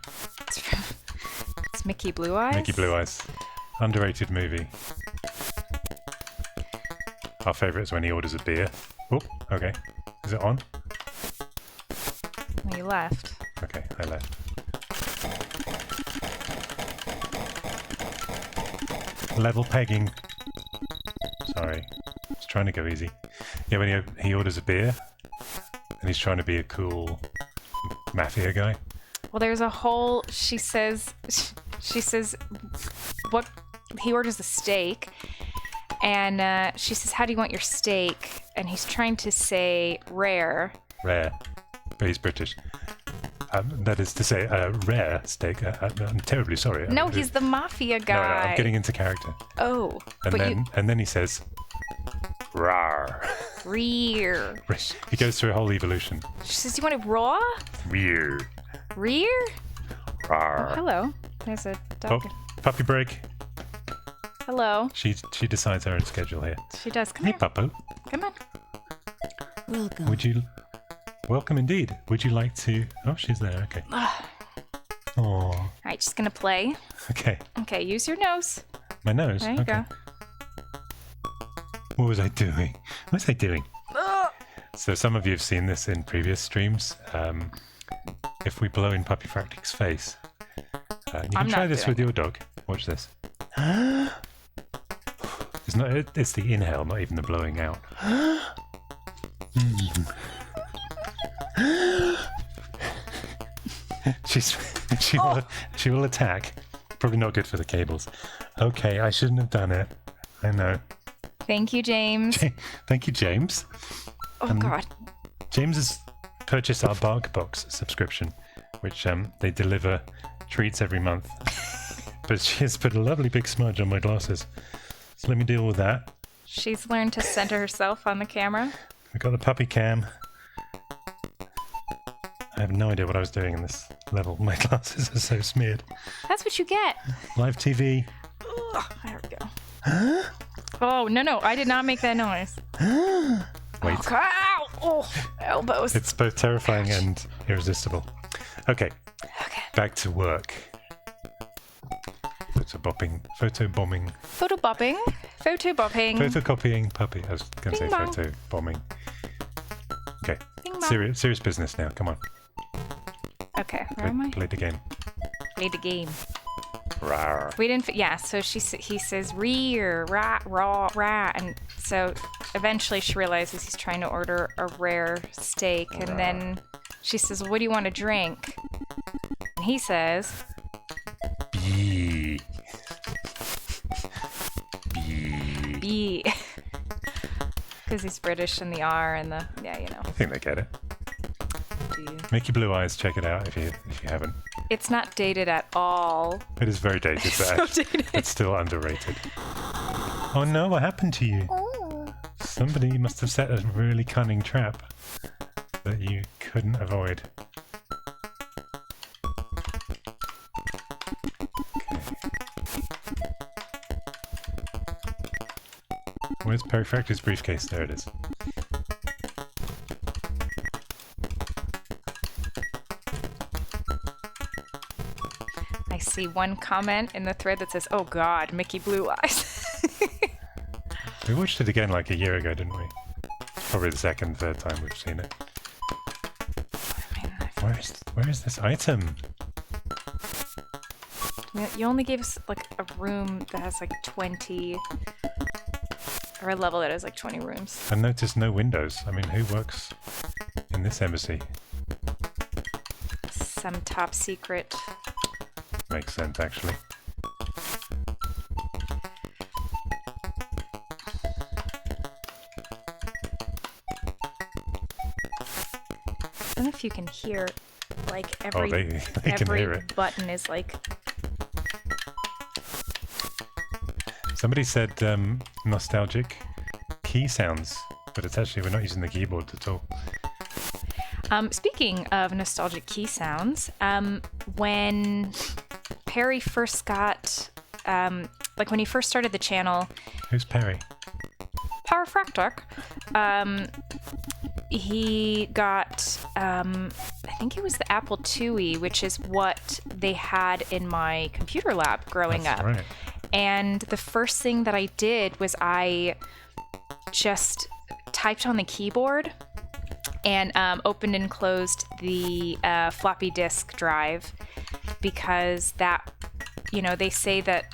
Speaker 2: It's Mickey Blue Eyes?
Speaker 3: Mickey Blue Eyes. Underrated movie. Our favourite is when he orders a beer. Oh, okay. Is it on?
Speaker 2: Well, you left.
Speaker 3: Okay, I left. Level pegging. Sorry. I was trying to go easy. Yeah, when he orders a beer, and he's trying to be a cool mafia guy.
Speaker 2: Well, there's a whole... She says... What... He orders a steak, and she says, how do you want your steak? And he's trying to say rare.
Speaker 3: Rare. But he's British. That is to say, rare steak. I'm terribly sorry.
Speaker 2: No, he's the mafia guy.
Speaker 3: No, I'm getting into character.
Speaker 2: Oh.
Speaker 3: And then he says, rar.
Speaker 2: Rear.
Speaker 3: He goes through a whole evolution.
Speaker 2: She says, you want it raw?
Speaker 3: Rear.
Speaker 2: Rear?
Speaker 3: Rar.
Speaker 2: Oh, hello. There's a dog.
Speaker 3: Oh, puppy break.
Speaker 2: Hello.
Speaker 3: She decides her own schedule here.
Speaker 2: She does. Come
Speaker 3: Hey,
Speaker 2: here.
Speaker 3: Puppo.
Speaker 2: Come on.
Speaker 4: Welcome.
Speaker 3: Welcome indeed. Would you like to... Oh, she's there. Okay. Oh.
Speaker 2: All right, she's going to play.
Speaker 3: Okay.
Speaker 2: Okay, use your nose.
Speaker 3: My nose.
Speaker 2: There you
Speaker 3: okay.
Speaker 2: go.
Speaker 3: What was I doing? What was I doing? So some of you have seen this in previous streams. If we blow in Puppyfractic's face, you can try this with your dog. Watch this. It's the inhale, not even the blowing out. She will attack. Probably not good for the cables. Okay, I shouldn't have done it. I know.
Speaker 2: Thank you, James.
Speaker 3: Thank you, James.
Speaker 2: Oh, God.
Speaker 3: James has purchased our Bark Box subscription, which they deliver treats every month. But she has put a lovely big smudge on my glasses. So let me deal with that.
Speaker 2: She's learned to center herself on the camera.
Speaker 3: I got the puppy cam. I have no idea what I was doing in this level. My glasses are so smeared.
Speaker 2: That's what you get.
Speaker 3: Live TV.
Speaker 2: Ugh, there we go. Oh, no, I did not make that noise.
Speaker 3: Wait.
Speaker 2: Oh, ow! Oh, elbows.
Speaker 3: It's both terrifying and irresistible. Okay. Back to work. Photobombing. Photobombing.
Speaker 2: Photobopping. Photobopping.
Speaker 3: Photocopying puppy. I was going to say
Speaker 2: Bing bong.
Speaker 3: photobombing. Okay.
Speaker 2: Bing bong.
Speaker 3: Serious business now. Come on.
Speaker 2: Okay, where am I?
Speaker 3: Play the game.
Speaker 2: Play the game.
Speaker 3: Rawr.
Speaker 2: We didn't. Yeah. So he says rear, rat, raw, rat, and so eventually she realizes he's trying to order a rare steak, and then she says, "What do you want to drink?" And he says,
Speaker 3: B.
Speaker 2: "B," because he's British and the R and the you know.
Speaker 3: I think they get it.
Speaker 2: B.
Speaker 3: Mickey Blue Eyes, check it out if you haven't.
Speaker 2: It's not dated at all.
Speaker 3: It is very dated, but
Speaker 2: So dated.
Speaker 3: it's still underrated. Oh no, what happened to you? Somebody must have set a really cunning trap that you couldn't avoid. Where's Perifractic's briefcase? There it is.
Speaker 2: I see one comment in the thread that says, "Oh God, Mickey Blue Eyes."
Speaker 3: We watched it again like a year ago, didn't we? Probably the second, third time we've seen it. Where is this item?
Speaker 2: You only gave us like a room that has like 20, or a level that has like 20 rooms.
Speaker 3: I noticed no windows. I mean, who works in this embassy?
Speaker 2: Some top secret.
Speaker 3: Makes sense, actually.
Speaker 2: I don't know if you can hear, like every
Speaker 3: they can
Speaker 2: every
Speaker 3: hear it.
Speaker 2: button is like.
Speaker 3: Somebody said nostalgic key sounds, but it's actually, we're not using the keyboard at all.
Speaker 2: Speaking of nostalgic key sounds, when Perry first got, like when he first started the channel,
Speaker 3: Who's Perry?
Speaker 2: Perifractic, he got, I think it was the Apple IIe, which is what they had in my computer lab growing
Speaker 3: That's
Speaker 2: up.
Speaker 3: right.
Speaker 2: And the first thing that I did was I just typed on the keyboard and opened and closed the floppy disk drive, because that, you know, they say that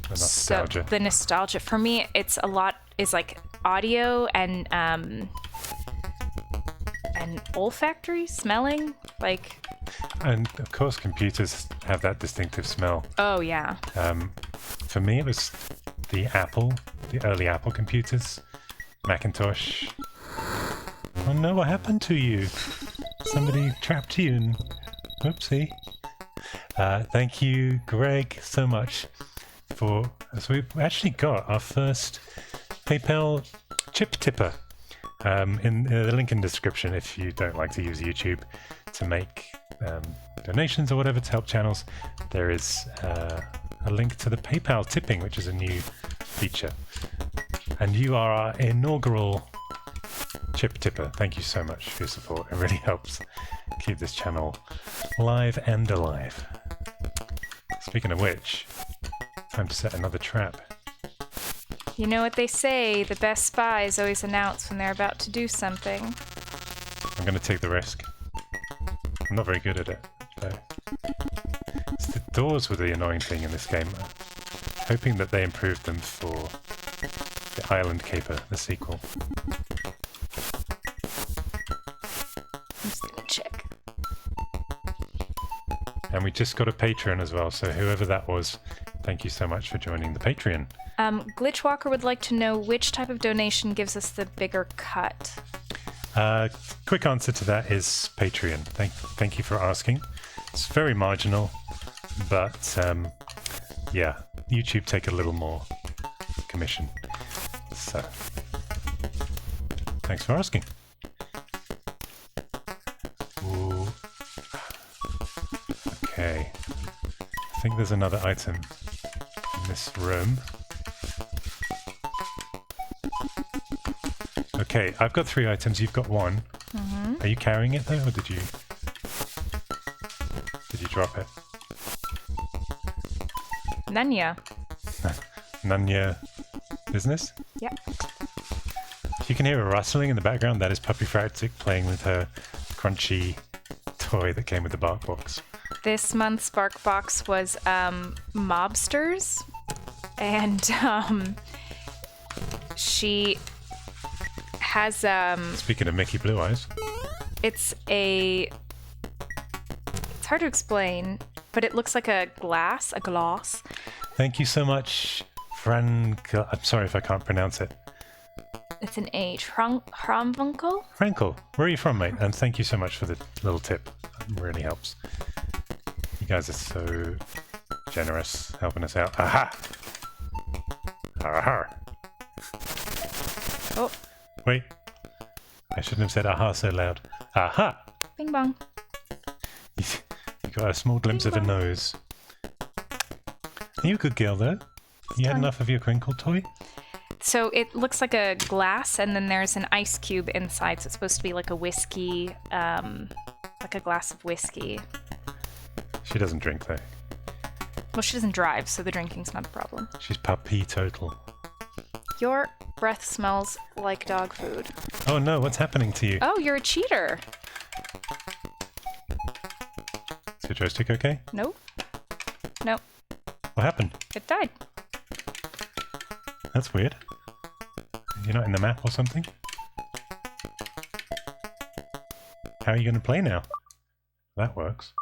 Speaker 3: The nostalgia.
Speaker 2: the nostalgia for me, it's a lot is like audio and olfactory smelling, like.
Speaker 3: And of course, computers have that distinctive smell.
Speaker 2: Oh yeah.
Speaker 3: For me, it was the early Apple computers, Macintosh. Oh no, what happened to you? Somebody trapped you and whoopsie. Thank you, Greg, so much so we've actually got our first PayPal chip tipper. In the link in the description, if you don't like to use YouTube to make donations or whatever to help channels, there is a link to the PayPal tipping, which is a new feature. And you are our inaugural chip tipper. Thank you so much for your support. It really helps keep this channel live and alive. Speaking of which, time to set another trap.
Speaker 2: You know what they say, the best spies always announce when they're about to do something.
Speaker 3: I'm going to take the risk. I'm not very good at it, though. It's the doors were the annoying thing in this game. Hoping that they improved them for the Island Caper, the sequel.
Speaker 2: I'm just gonna check.
Speaker 3: And we just got a Patreon as well, so whoever that was, thank you so much for joining the Patreon.
Speaker 2: Glitchwalker would like to know which type of donation gives us the bigger cut.
Speaker 3: Quick answer to that is Patreon. Thank you for asking. It's very marginal, but yeah, YouTube take a little more commission. So, thanks for asking. Ooh. Okay, I think there's another item in this room. Okay, I've got 3 items, you've got 1.
Speaker 2: Mm-hmm.
Speaker 3: Are you carrying it though, or did you drop it?
Speaker 2: Nanya.
Speaker 3: Nanya business?
Speaker 2: Yep.
Speaker 3: If you can hear a rustling in the background, that is Puppyfractic playing with her crunchy toy that came with the bark box.
Speaker 2: This month's bark box was mobsters, and she has
Speaker 3: Speaking of Mickey Blue Eyes.
Speaker 2: it's hard to explain, but it looks like a gloss.
Speaker 3: Thank you so much, Frank. I'm sorry if I can't pronounce it.
Speaker 2: It's an H. Hromvunkel?
Speaker 3: Frankel, where are you from, mate? And thank you so much for the little tip. It really helps. You guys are so generous helping us out. Aha! Aha!
Speaker 2: Oh,
Speaker 3: Wait. I shouldn't have said aha so loud. Aha!
Speaker 2: bing bong.
Speaker 3: You got a small glimpse of a nose. Are you a good girl, though? You had
Speaker 2: fine.
Speaker 3: enough of your crinkle toy?
Speaker 2: So it looks like a glass, and then there's an ice cube inside. So it's supposed to be like a whiskey, like a glass of whiskey.
Speaker 3: She doesn't drink, though.
Speaker 2: Well, she doesn't drive, so the drinking's not a problem.
Speaker 3: She's puppy total.
Speaker 2: Your breath smells like dog food.
Speaker 3: Oh no, what's happening to you?
Speaker 2: Oh, you're a cheater.
Speaker 3: Is your joystick okay?
Speaker 2: Nope. Nope.
Speaker 3: What happened?
Speaker 2: It died.
Speaker 3: That's weird. You're not in the map or something? How are you going to play now? That works.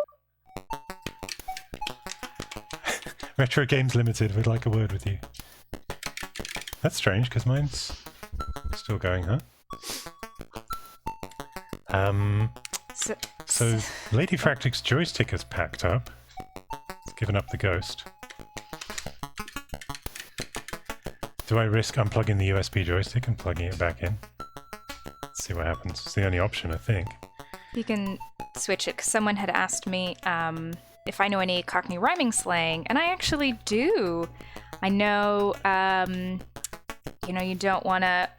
Speaker 3: Retro Games Limited would like a word with you. That's strange, because mine's still going, huh? So Ladyfractic's joystick has packed up. It's given up the ghost. Do I risk unplugging the USB joystick and plugging it back in? Let's see what happens. It's the only option, I think.
Speaker 2: You can switch it, 'cause someone had asked me if I know any Cockney rhyming slang, and I actually do. I know, you don't want to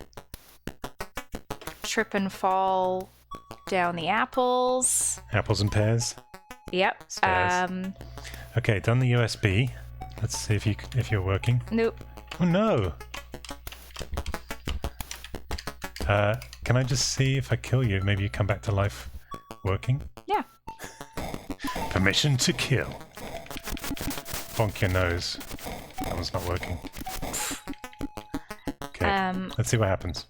Speaker 2: trip and fall down the apples.
Speaker 3: Apples and pears.
Speaker 2: Yep.
Speaker 3: Stairs. Okay, done the USB. Let's see if you're working.
Speaker 2: Nope.
Speaker 3: Oh no! Can I just see if I kill you? Maybe you come back to life working?
Speaker 2: Yeah.
Speaker 3: Permission to kill. Bonk your nose. That one's not working. Okay, let's see what happens.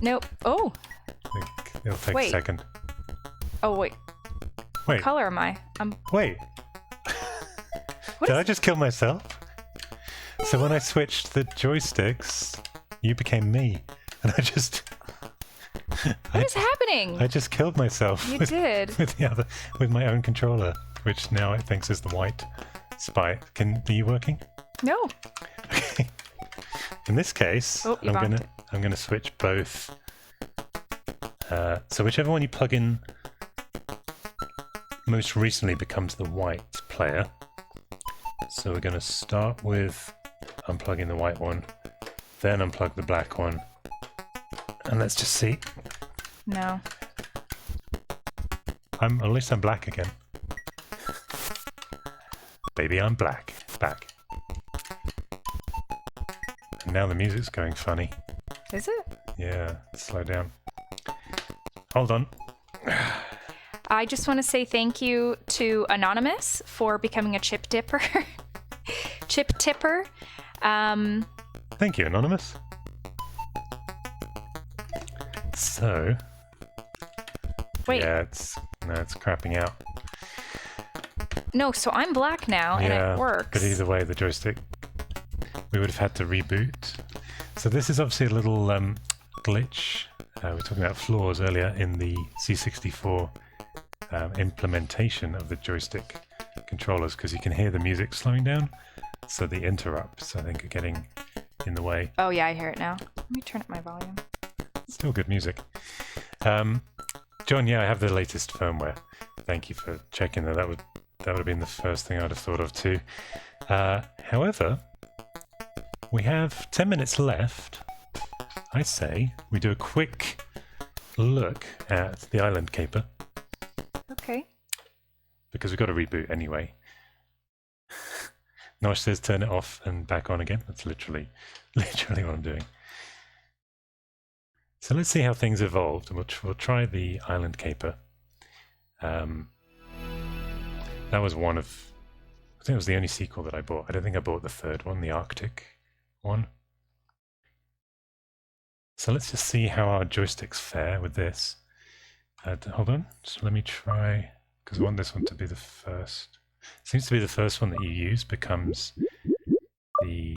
Speaker 2: Nope. Oh.
Speaker 3: It'll take
Speaker 2: Wait.
Speaker 3: a second.
Speaker 2: Oh, wait.
Speaker 3: Wait,
Speaker 2: What color am I?
Speaker 3: wait.
Speaker 2: What
Speaker 3: Did
Speaker 2: is-
Speaker 3: I just kill myself? So when I switched the joysticks, you became me. And I just...
Speaker 2: What is happening?
Speaker 3: I just killed myself.
Speaker 2: You
Speaker 3: with,
Speaker 2: did.
Speaker 3: with my own controller, which now it thinks is the white spike. Are you working?
Speaker 2: No.
Speaker 3: Okay. In this case,
Speaker 2: Oh, you bonked
Speaker 3: I'm gonna switch both. So whichever one you plug in most recently becomes the white player. So we're gonna start with unplugging the white one, then unplug the black one, and let's just see.
Speaker 2: No.
Speaker 3: At least I'm black again. Baby, I'm black. Back. And now the music's going funny.
Speaker 2: Is it?
Speaker 3: Yeah, slow down. Hold on.
Speaker 2: I just want to say thank you to Anonymous for becoming a chip dipper. Chip tipper.
Speaker 3: Thank you, Anonymous. So,
Speaker 2: Wait.
Speaker 3: yeah, it's crapping out.
Speaker 2: No, so I'm black now, and
Speaker 3: Yeah,
Speaker 2: it works.
Speaker 3: but either way, the joystick, we would have had to reboot. So this is obviously a little glitch. We were talking about flaws earlier in the C64 implementation of the joystick controllers, because you can hear the music slowing down, so the interrupts, I think, are getting in the way.
Speaker 2: Oh yeah, I hear it now. Let me turn up my volume.
Speaker 3: Still good music. John, yeah, I have the latest firmware. Thank you for checking that. That would have been the first thing I'd have thought of too. However, we have 10 minutes left. I say we do a quick look at the Island Caper,
Speaker 2: Okay.
Speaker 3: because we've got to reboot anyway. Nosh says turn it off and back on again. That's literally what I'm doing. So let's see how things evolved. We'll try the Island Caper. That was one of... I think it was the only sequel that I bought. I don't think I bought the third one, the Arctic one. So let's just see how our joysticks fare with this. Hold on, so let me try, because I want this one to be the first. Seems to be the first one that you use becomes the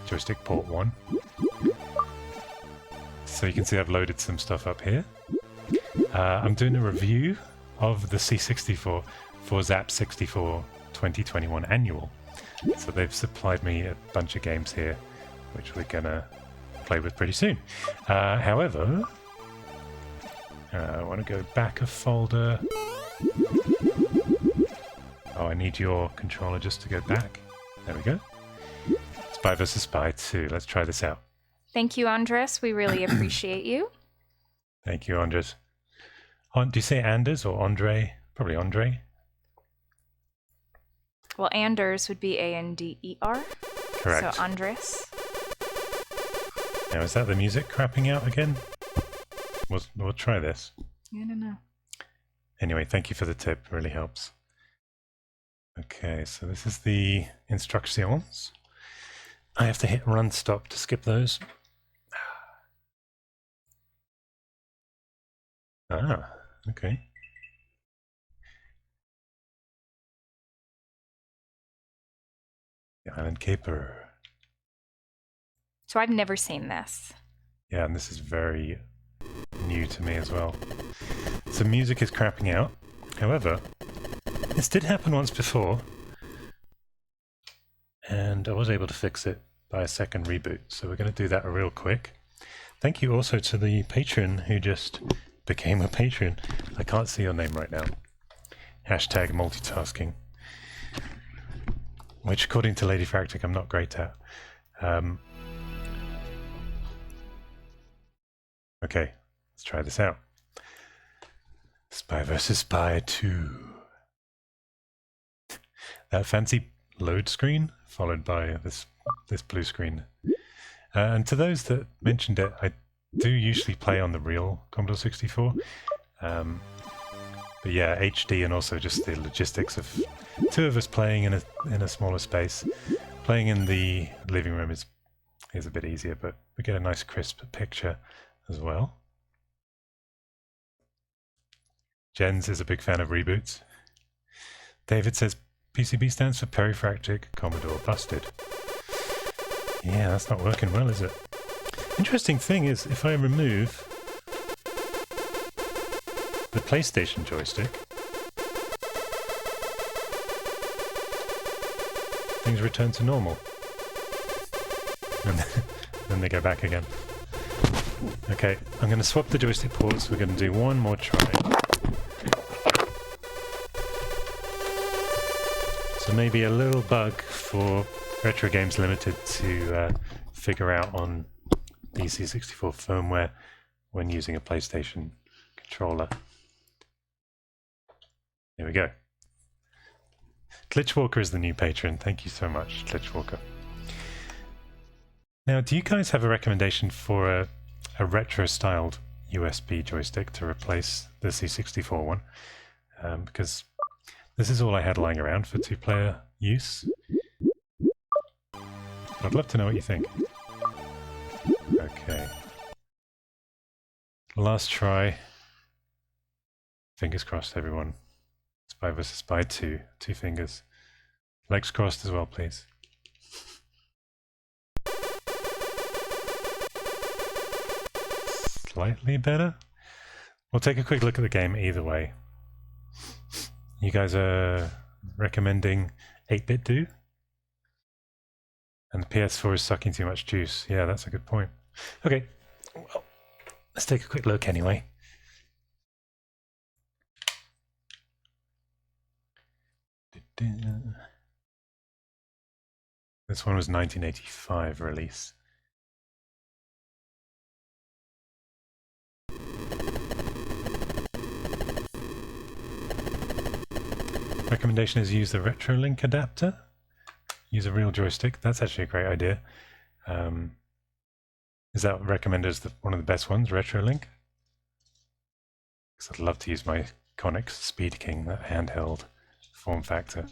Speaker 3: joystick port 1. So you can see I've loaded some stuff up here. I'm doing a review of the C64 for Zap 64 2021 Annual. So they've supplied me a bunch of games here, which we're gonna play with pretty soon. However, I want to go back a folder. Oh, I need your controller just to go back. There we go. Spy vs. Spy 2. Let's try this out.
Speaker 2: Thank you, Andres. We really appreciate you.
Speaker 3: Thank you, Andres. Do you say Anders or Andre? Probably Andre.
Speaker 2: Well, Anders would be A-N-D-E-R.
Speaker 3: Correct.
Speaker 2: So Andres.
Speaker 3: Now, is that the music crapping out again? We'll try this.
Speaker 2: I don't know.
Speaker 3: Anyway, thank you for the tip. Really helps. Okay, so this is the instructions. I have to hit run stop to skip those. Ah, okay. The Island Caper.
Speaker 2: So I've never seen this.
Speaker 3: Yeah, and this is very new to me as well. So music is crapping out. However, this did happen once before, and I was able to fix it by a second reboot. So we're going to do that real quick. Thank you also to the patron who just became a patron. I can't see your name right now. Hashtag multitasking. Which, according to Ladyfractic, I'm not great at. Okay, let's try this out. Spy vs. Spy 2. That fancy load screen, followed by this blue screen. And to those that mentioned it, I do usually play on the real Commodore 64. But yeah, HD and also just the logistics of two of us playing in a smaller space. Playing in the living room is a bit easier, but we get a nice crisp picture as well. Jens is a big fan of reboots. David says PCB stands for Perifractic, Commodore busted. Yeah, that's not working well, is it? Interesting thing is, if I remove the PlayStation joystick, things return to normal. And then they go back again. Okay, I'm going to swap the joystick ports. We're going to do one more try. So maybe a little bug for Retro Games Limited to figure out on DC64 firmware when using a PlayStation controller. There we go. Glitchwalker is the new patron. Thank you so much, Glitchwalker. Now, do you guys have a recommendation for a retro-styled USB joystick to replace the C64 one? Because this is all I had lying around for two-player use. I'd love to know what you think. Okay. Last try. Fingers crossed, everyone. Spy vs. Spy 2. 2 fingers. Legs crossed as well, please. Slightly better? We'll take a quick look at the game either way. You guys are recommending 8-bit do? And the PS4 is sucking too much juice. Yeah, that's a good point. Okay, well, let's take a quick look anyway. This one was 1985 release. Recommendation is use the RetroLink adapter. use a real joystick. That's actually a great idea. Is that recommended as one of the best ones, RetroLink? Because I'd love to use my Conix Speed King, that handheld form factor.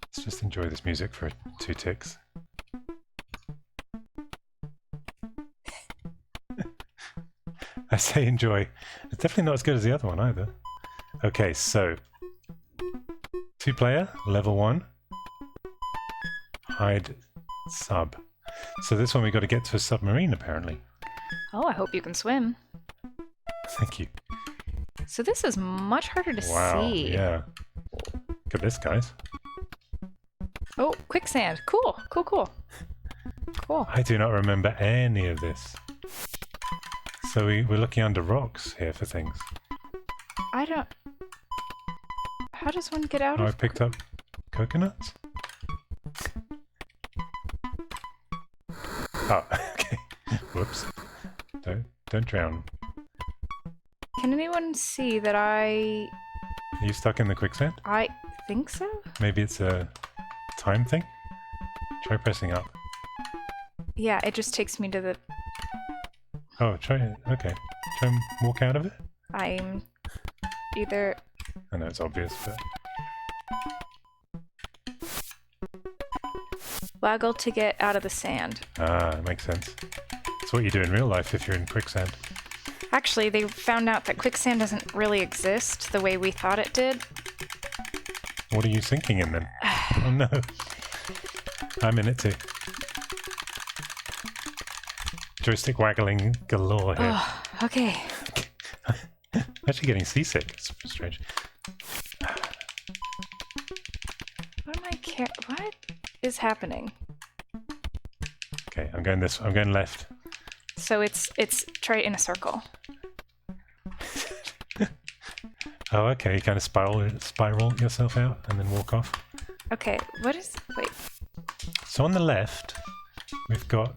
Speaker 3: Let's just enjoy this music for 2 ticks. I say enjoy. It's definitely not as good as the other one either. Okay, so 2-player, level 1. Hide sub. So this one we got to get to a submarine apparently.
Speaker 2: Oh, I hope you can swim.
Speaker 3: Thank you.
Speaker 2: So this is much harder to
Speaker 3: Wow,
Speaker 2: see.
Speaker 3: yeah. Look at this, guys.
Speaker 2: Oh, quicksand. Cool, cool, cool. Cool.
Speaker 3: I do not remember any of this. So we're looking under rocks here for things.
Speaker 2: I don't... How does one get out
Speaker 3: Oh, I
Speaker 2: of...
Speaker 3: picked up coconuts? Oh, okay. Whoops. Don't drown.
Speaker 2: Can anyone see that I
Speaker 3: Are you stuck in the quicksand?
Speaker 2: I think so?
Speaker 3: Maybe it's a time thing? Try pressing up.
Speaker 2: Yeah, it just takes me to the...
Speaker 3: Oh, try it. Okay. Try and walk out of it?
Speaker 2: I'm either...
Speaker 3: I know it's obvious, but...
Speaker 2: Waggle to get out of the sand.
Speaker 3: Ah, that makes sense. It's what you do in real life if you're in quicksand.
Speaker 2: Actually, they found out that quicksand doesn't really exist the way we thought it did.
Speaker 3: What are you thinking in then? Oh no. I'm in it too. Joystick waggling galore here.
Speaker 2: Oh, okay.
Speaker 3: I'm actually getting seasick. It's strange.
Speaker 2: What is happening?
Speaker 3: Okay, I'm going left.
Speaker 2: So it's try it in a circle.
Speaker 3: Oh, okay. You kind of spiral yourself out and then walk off.
Speaker 2: Okay, wait.
Speaker 3: So on the left, we've got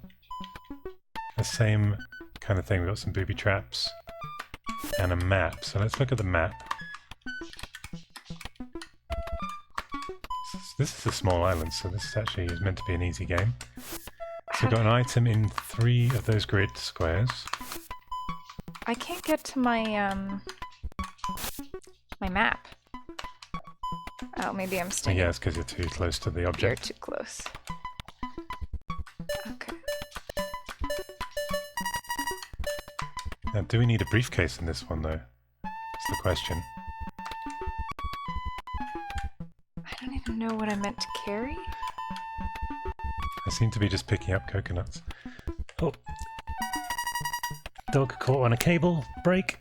Speaker 3: the same kind of thing. We've got some booby traps and a map. So let's look at the map. This is a small island, so this actually is meant to be an easy game. So we've got an item in 3 of those grid squares.
Speaker 2: I can't get to my my map. Oh, maybe I'm staying.
Speaker 3: Yeah, it's because you're too close to the
Speaker 2: You're
Speaker 3: object.
Speaker 2: too close. Okay.
Speaker 3: Now, do we need a briefcase in this one, though? That's the question.
Speaker 2: I don't even know what I meant to carry.
Speaker 3: I seem to be just picking up coconuts. Oh. Dog caught on a cable. Break.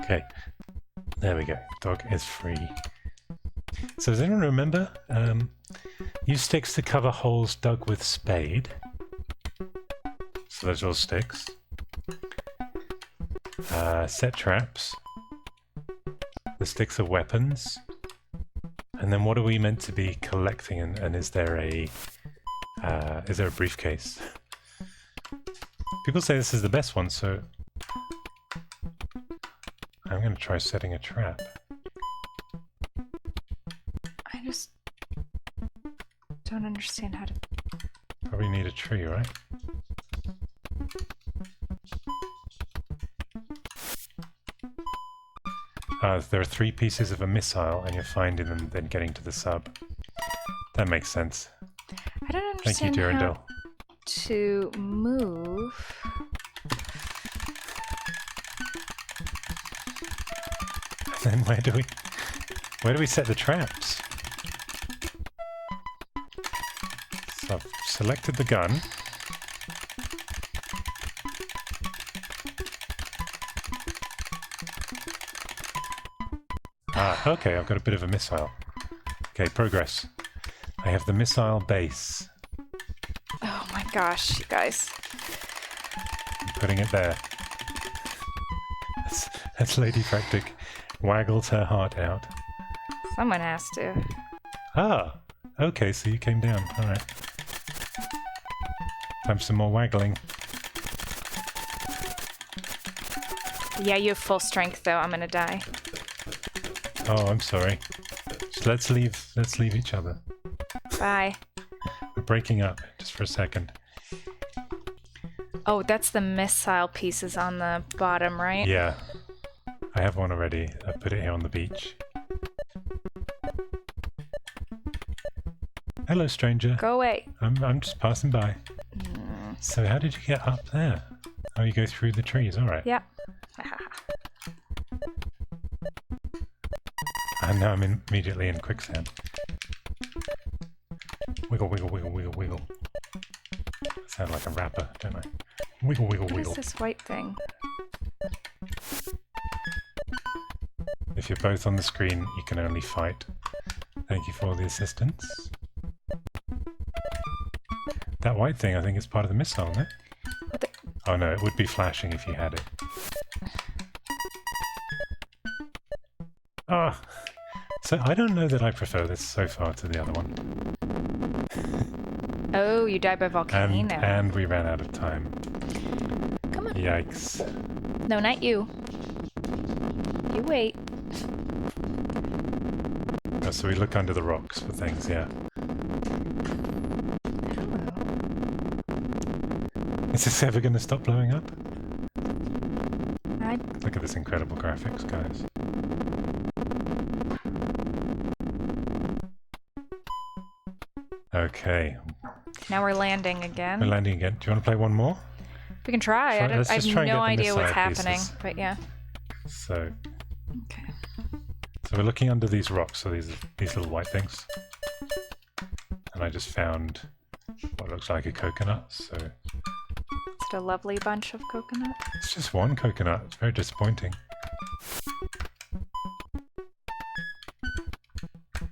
Speaker 3: Okay. There we go. Dog is free. So does anyone remember? Use sticks to cover holes dug with spade. So those are all sticks. Set traps. The sticks are weapons. And then what are we meant to be collecting? And is there a briefcase? People say this is the best one, so I'm going to try setting a trap.
Speaker 2: I just don't understand how to...
Speaker 3: Probably need a tree, right? There are 3 pieces of a missile, and you're finding them, then getting to the sub. That makes sense.
Speaker 2: I don't
Speaker 3: Thank you,
Speaker 2: understand
Speaker 3: Durandal.
Speaker 2: how to move.
Speaker 3: Then where do we set the traps? So I've selected the gun. Ah, okay, I've got a bit of a missile. Okay, progress. I have the missile base.
Speaker 2: Oh my gosh, you guys.
Speaker 3: I'm putting it there. That's Ladyfractic. Waggles her heart out.
Speaker 2: Someone has to.
Speaker 3: Ah, okay, so you came down. Alright. Time for some more waggling.
Speaker 2: Yeah, you have full strength though. I'm gonna die.
Speaker 3: Oh, I'm sorry. Just let's leave each other.
Speaker 2: Bye.
Speaker 3: We're breaking up just for a second.
Speaker 2: Oh, that's the missile pieces on the bottom, right?
Speaker 3: Yeah. I have one already. I put it here on the beach. Hello, stranger.
Speaker 2: Go away.
Speaker 3: I'm just passing by. So how did you get up there? Oh, you go through the trees. All right.
Speaker 2: Yeah.
Speaker 3: And now I'm immediately in quicksand. Wiggle, wiggle, wiggle, wiggle, wiggle. I sound like a rapper, don't I? Wiggle, wiggle,
Speaker 2: What is
Speaker 3: wiggle.
Speaker 2: this white thing?
Speaker 3: If you're both on the screen, you can only fight. Thank you for the assistance. That white thing, I think, is part of the missile, no? Oh no, it would be flashing if you had it. Ah! So I don't know that I prefer this so far to the other one.
Speaker 2: Oh, you died by volcano.
Speaker 3: And we ran out of time.
Speaker 2: Come on.
Speaker 3: Yikes.
Speaker 2: No, not you. You wait.
Speaker 3: Oh, so we look under the rocks for things, yeah.
Speaker 2: Hello.
Speaker 3: Is this ever going to stop blowing up?
Speaker 2: I
Speaker 3: Look at this incredible graphics, guys. Okay,
Speaker 2: Now we're landing again.
Speaker 3: we're landing again. Do you want to play one more?
Speaker 2: We can try.
Speaker 3: Try- let's
Speaker 2: I
Speaker 3: just
Speaker 2: have
Speaker 3: try and
Speaker 2: no
Speaker 3: get the
Speaker 2: idea what's
Speaker 3: missile
Speaker 2: happening,
Speaker 3: pieces.
Speaker 2: but yeah.
Speaker 3: So,
Speaker 2: Okay.
Speaker 3: so we're looking under these rocks, so these little white things. And I just found what looks like a coconut, so
Speaker 2: It's a lovely bunch of coconut.
Speaker 3: it's just one coconut. It's very disappointing.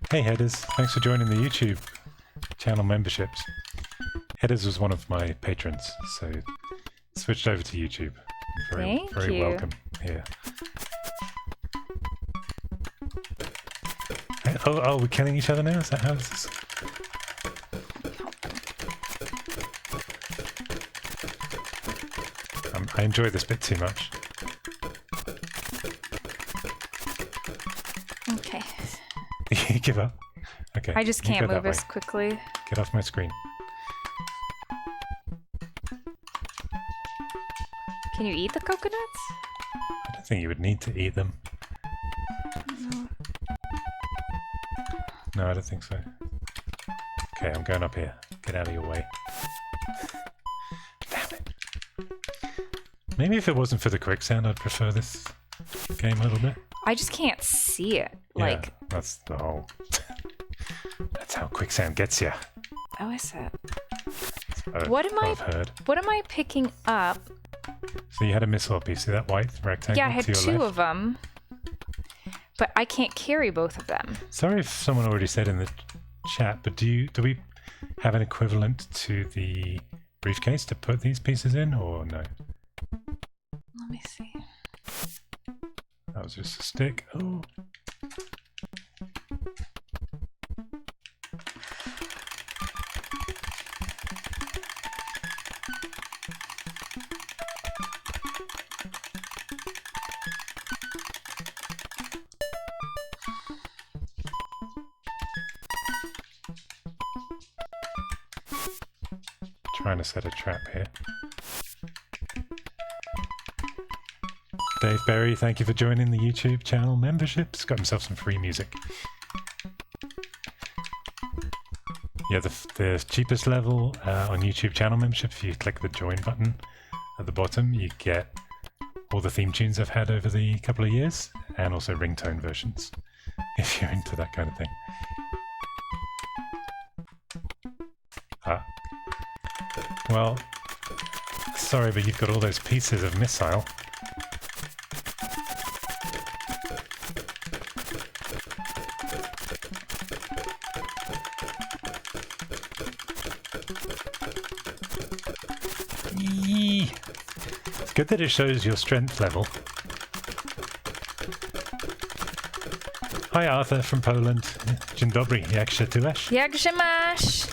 Speaker 3: Hey Headers, thanks for joining the YouTube channel memberships. Headers was one of my patrons, so switched over to YouTube.
Speaker 2: Thank
Speaker 3: Very
Speaker 2: you.
Speaker 3: welcome here. Hey, oh, we're killing each other now? Is that how this is? I enjoy this bit too much.
Speaker 2: Okay.
Speaker 3: You give up? Okay.
Speaker 2: I just
Speaker 3: you
Speaker 2: can't
Speaker 3: go
Speaker 2: move
Speaker 3: that
Speaker 2: as
Speaker 3: way.
Speaker 2: quickly.
Speaker 3: Get off my screen.
Speaker 2: Can you eat the coconuts?
Speaker 3: I don't think you would need to eat them. No, I don't think so. Okay, I'm going up here. Get out of your way. Damn it. Maybe if it wasn't for the quicksand, I'd prefer this game a little bit.
Speaker 2: I just can't see it.
Speaker 3: Yeah,
Speaker 2: Like,
Speaker 3: that's the whole... That's how quicksand gets you.
Speaker 2: oh, is it?
Speaker 3: I've heard.
Speaker 2: What am I picking up?
Speaker 3: So you had a missile piece. See that white rectangle
Speaker 2: Yeah, I had
Speaker 3: to your
Speaker 2: two
Speaker 3: left?
Speaker 2: of them. But I can't carry both of them.
Speaker 3: Sorry if someone already said in the chat, but do we have an equivalent to the briefcase to put these pieces in, or no?
Speaker 2: Let me see.
Speaker 3: That was just a stick. Oh. Trying to set a trap here. Dave Berry, thank you for joining the YouTube channel membership. He's got himself some free music. Yeah, the cheapest level on YouTube channel membership, if you click the join button at the bottom, you get all the theme tunes I've had over the couple of years, and also ringtone versions, if you're into that kind of thing. Well, sorry, but you've got all those pieces of missile. Yee. It's good that it shows your strength level. Hi Arthur from Poland. Dzień dobry, jak się czujesz?
Speaker 2: Jak się masz?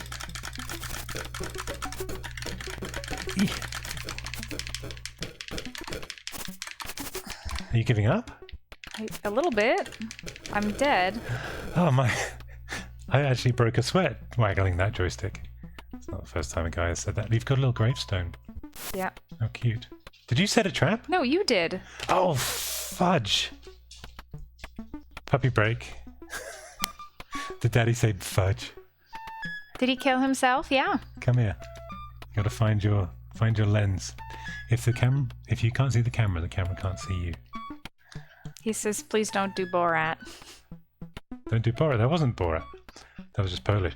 Speaker 3: Are you giving up?
Speaker 2: A little bit. I'm dead.
Speaker 3: Oh my! I actually broke a sweat waggling that joystick. It's not the first time a guy has said that. You've got a little gravestone.
Speaker 2: Yeah.
Speaker 3: How cute. Did you set a trap?
Speaker 2: No, you did.
Speaker 3: Oh, fudge. Puppy break. Did Daddy say fudge?
Speaker 2: Did he kill himself? Yeah.
Speaker 3: Come here. You gotta find your lens. If you can't see the camera can't see you.
Speaker 2: He says, please don't do Borat.
Speaker 3: Don't do Borat. That wasn't Borat. That was just Polish.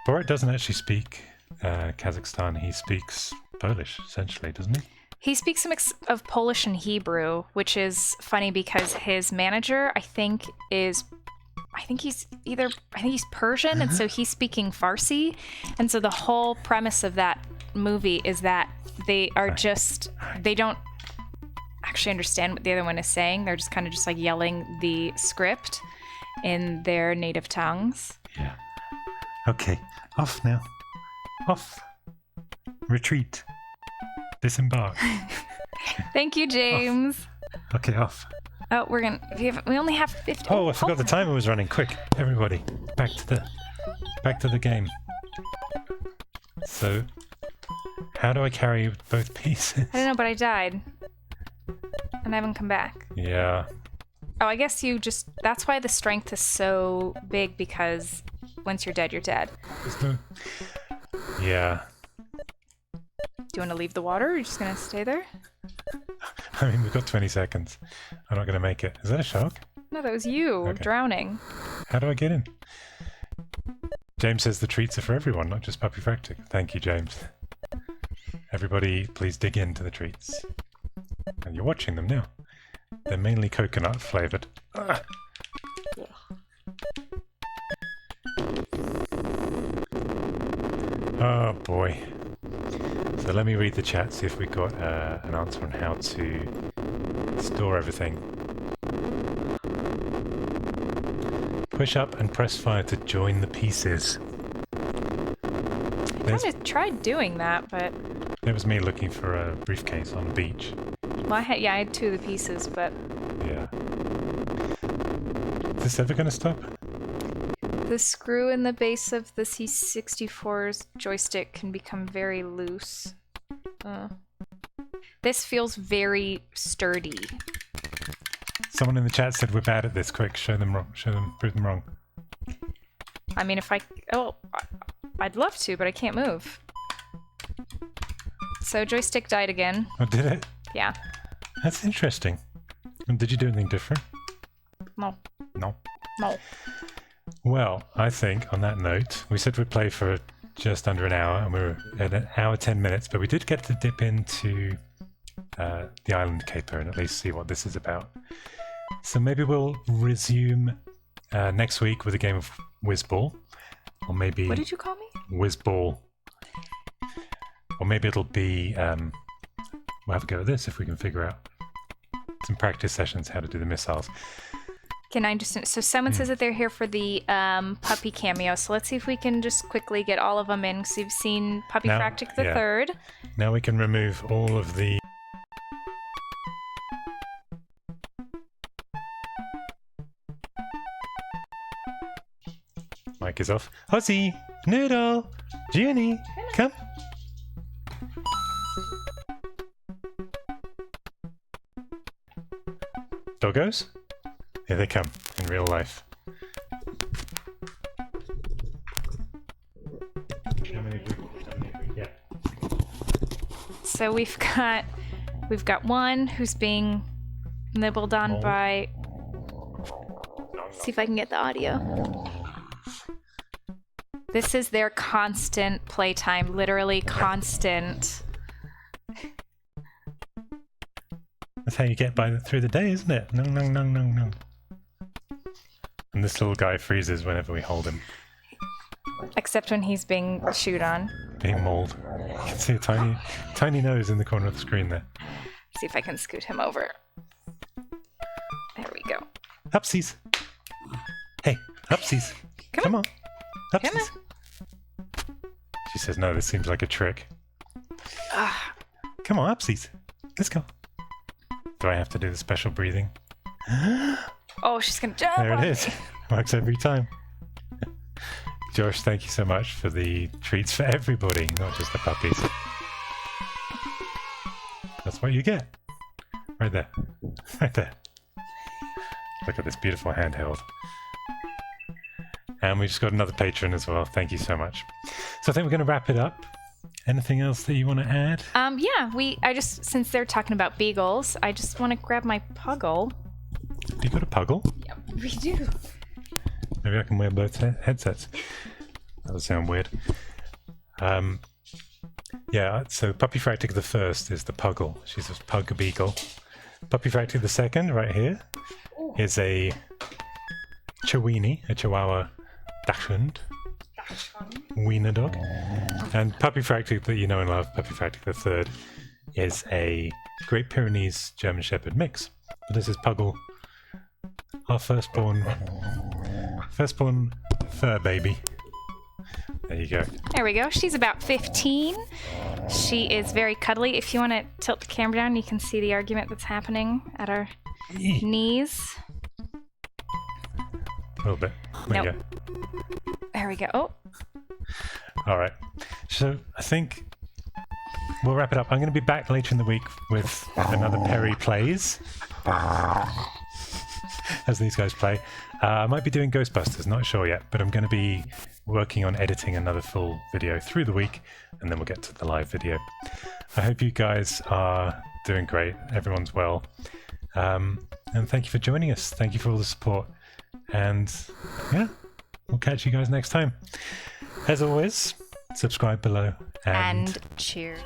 Speaker 3: Borat doesn't actually speak Kazakhstan. He speaks Polish, essentially, doesn't he?
Speaker 2: He speaks a mix of Polish and Hebrew, which is funny because his manager, I think he's Persian, and so he's speaking Farsi. And so the whole premise of that movie is that they don't actually understand what the other one is saying. They're just kind of just like yelling the script in their native tongues.
Speaker 3: Yeah. Okay. Off now. Off. Retreat. Disembark.
Speaker 2: Thank you, James.
Speaker 3: Off. Okay, off.
Speaker 2: Oh, we only have 15.
Speaker 3: Oh, I forgot the timer was running. Quick, everybody, back to the game. So, how do I carry both pieces?
Speaker 2: I don't know, but I died. And I haven't come back.
Speaker 3: Yeah.
Speaker 2: Oh, I guess that's why the strength is so big, because once you're dead, you're dead.
Speaker 3: Yeah.
Speaker 2: Do you want to leave the water, or are you just going to stay there?
Speaker 3: I mean, we've got 20 seconds. I'm not going to make it. Is that a shark?
Speaker 2: No, that was you drowning.
Speaker 3: How do I get in? James says the treats are for everyone, not just Puppyfractic. Thank you, James. Everybody, please dig into the treats. And you're watching them now. They're mainly coconut flavoured. Oh boy. So let me read the chat, see if we got an answer on how to store everything. Push up and press fire to join the pieces.
Speaker 2: I kind of tried doing that, but...
Speaker 3: It was me looking for a briefcase on a beach.
Speaker 2: Well, I had two of the pieces, but...
Speaker 3: Yeah. Is this ever going to stop?
Speaker 2: The screw in the base of the C64's joystick can become very loose. This feels very sturdy.
Speaker 3: Someone in the chat said we're bad at this. Quick, show them wrong. Prove them wrong.
Speaker 2: I mean, I'd love to, but I can't move. So joystick died again.
Speaker 3: Oh, did it?
Speaker 2: Yeah.
Speaker 3: That's interesting. And did you do anything different?
Speaker 2: No.
Speaker 3: No.
Speaker 2: No.
Speaker 3: Well, I think on that note, we said we'd play for just under an hour, and we were at an hour 10 minutes, but we did get to dip into the Island Caper and at least see what this is about. So maybe we'll resume next week with a game of Whizball, or maybe...
Speaker 2: What did you call me?
Speaker 3: Whizball. Or maybe it'll be... we'll have a go at this if we can figure out some practice sessions how to do the missiles.
Speaker 2: Can I just... So someone says that they're here for the puppy cameo, so let's see if we can just quickly get all of them in, because you've seen Puppyfractic the third.
Speaker 3: Now we can remove all of the... Mic is off. Ozzy! Noodle! Junie! Come! Doggos? Here they come, in real life.
Speaker 2: So we've got one who's being nibbled on by... See if I can get the audio. This is their constant playtime, literally constant.
Speaker 3: That's how you get through the day, isn't it? No, no, no, no, no. And this little guy freezes whenever we hold him.
Speaker 2: Except when he's being chewed on.
Speaker 3: Being mauled. You can see a tiny, tiny nose in the corner of the screen there.
Speaker 2: See if I can scoot him over. There we go.
Speaker 3: Upsies! Hey, upsies! Come on! Upsies!
Speaker 2: Come on.
Speaker 3: She says, no, this seems like a trick. Come on, upsies! Let's go. Do I have to do the special breathing?
Speaker 2: Oh, she's gonna jump.
Speaker 3: There
Speaker 2: on
Speaker 3: it is.
Speaker 2: me.
Speaker 3: Works every time. Josh, thank you so much for the treats for everybody, not just the puppies. That's what you get. Right there. Right there. Look at this beautiful handheld. And we just got another patron as well. Thank you so much. So I think we're going to wrap it up. Anything else that you want to add?
Speaker 2: Yeah, I just, since they're talking about beagles, I just want to grab my puggle.
Speaker 3: You got a puggle?
Speaker 2: Yep, we do.
Speaker 3: Maybe I can wear both headsets. That would sound weird. Yeah, so Puppyfractic the first is the puggle. She's a pug beagle. Puppyfractic the second, right here, is a Chiweenie, a Chihuahua Dachshund. Wiener dog. And Puppyfractic that you know and love, Puppyfractic the third, is a Great Pyrenees German Shepherd mix. But this is Puggle, our firstborn fur baby. There you go.
Speaker 2: There we go. She's about 15. She is very cuddly. If you want to tilt the camera down, you can see the argument that's happening at our knees.
Speaker 3: A little bit. There you go.
Speaker 2: There we go. Oh.
Speaker 3: All right. So I think we'll wrap it up. I'm going to be back later in the week with another Perry Plays, as these guys play. I might be doing Ghostbusters, not sure yet, but I'm going to be working on editing another full video through the week, and then we'll get to the live video. I hope you guys are doing great. Everyone's well. And thank you for joining us. Thank you for all the support. And yeah, we'll catch you guys next time. As always, subscribe below
Speaker 2: And cheers.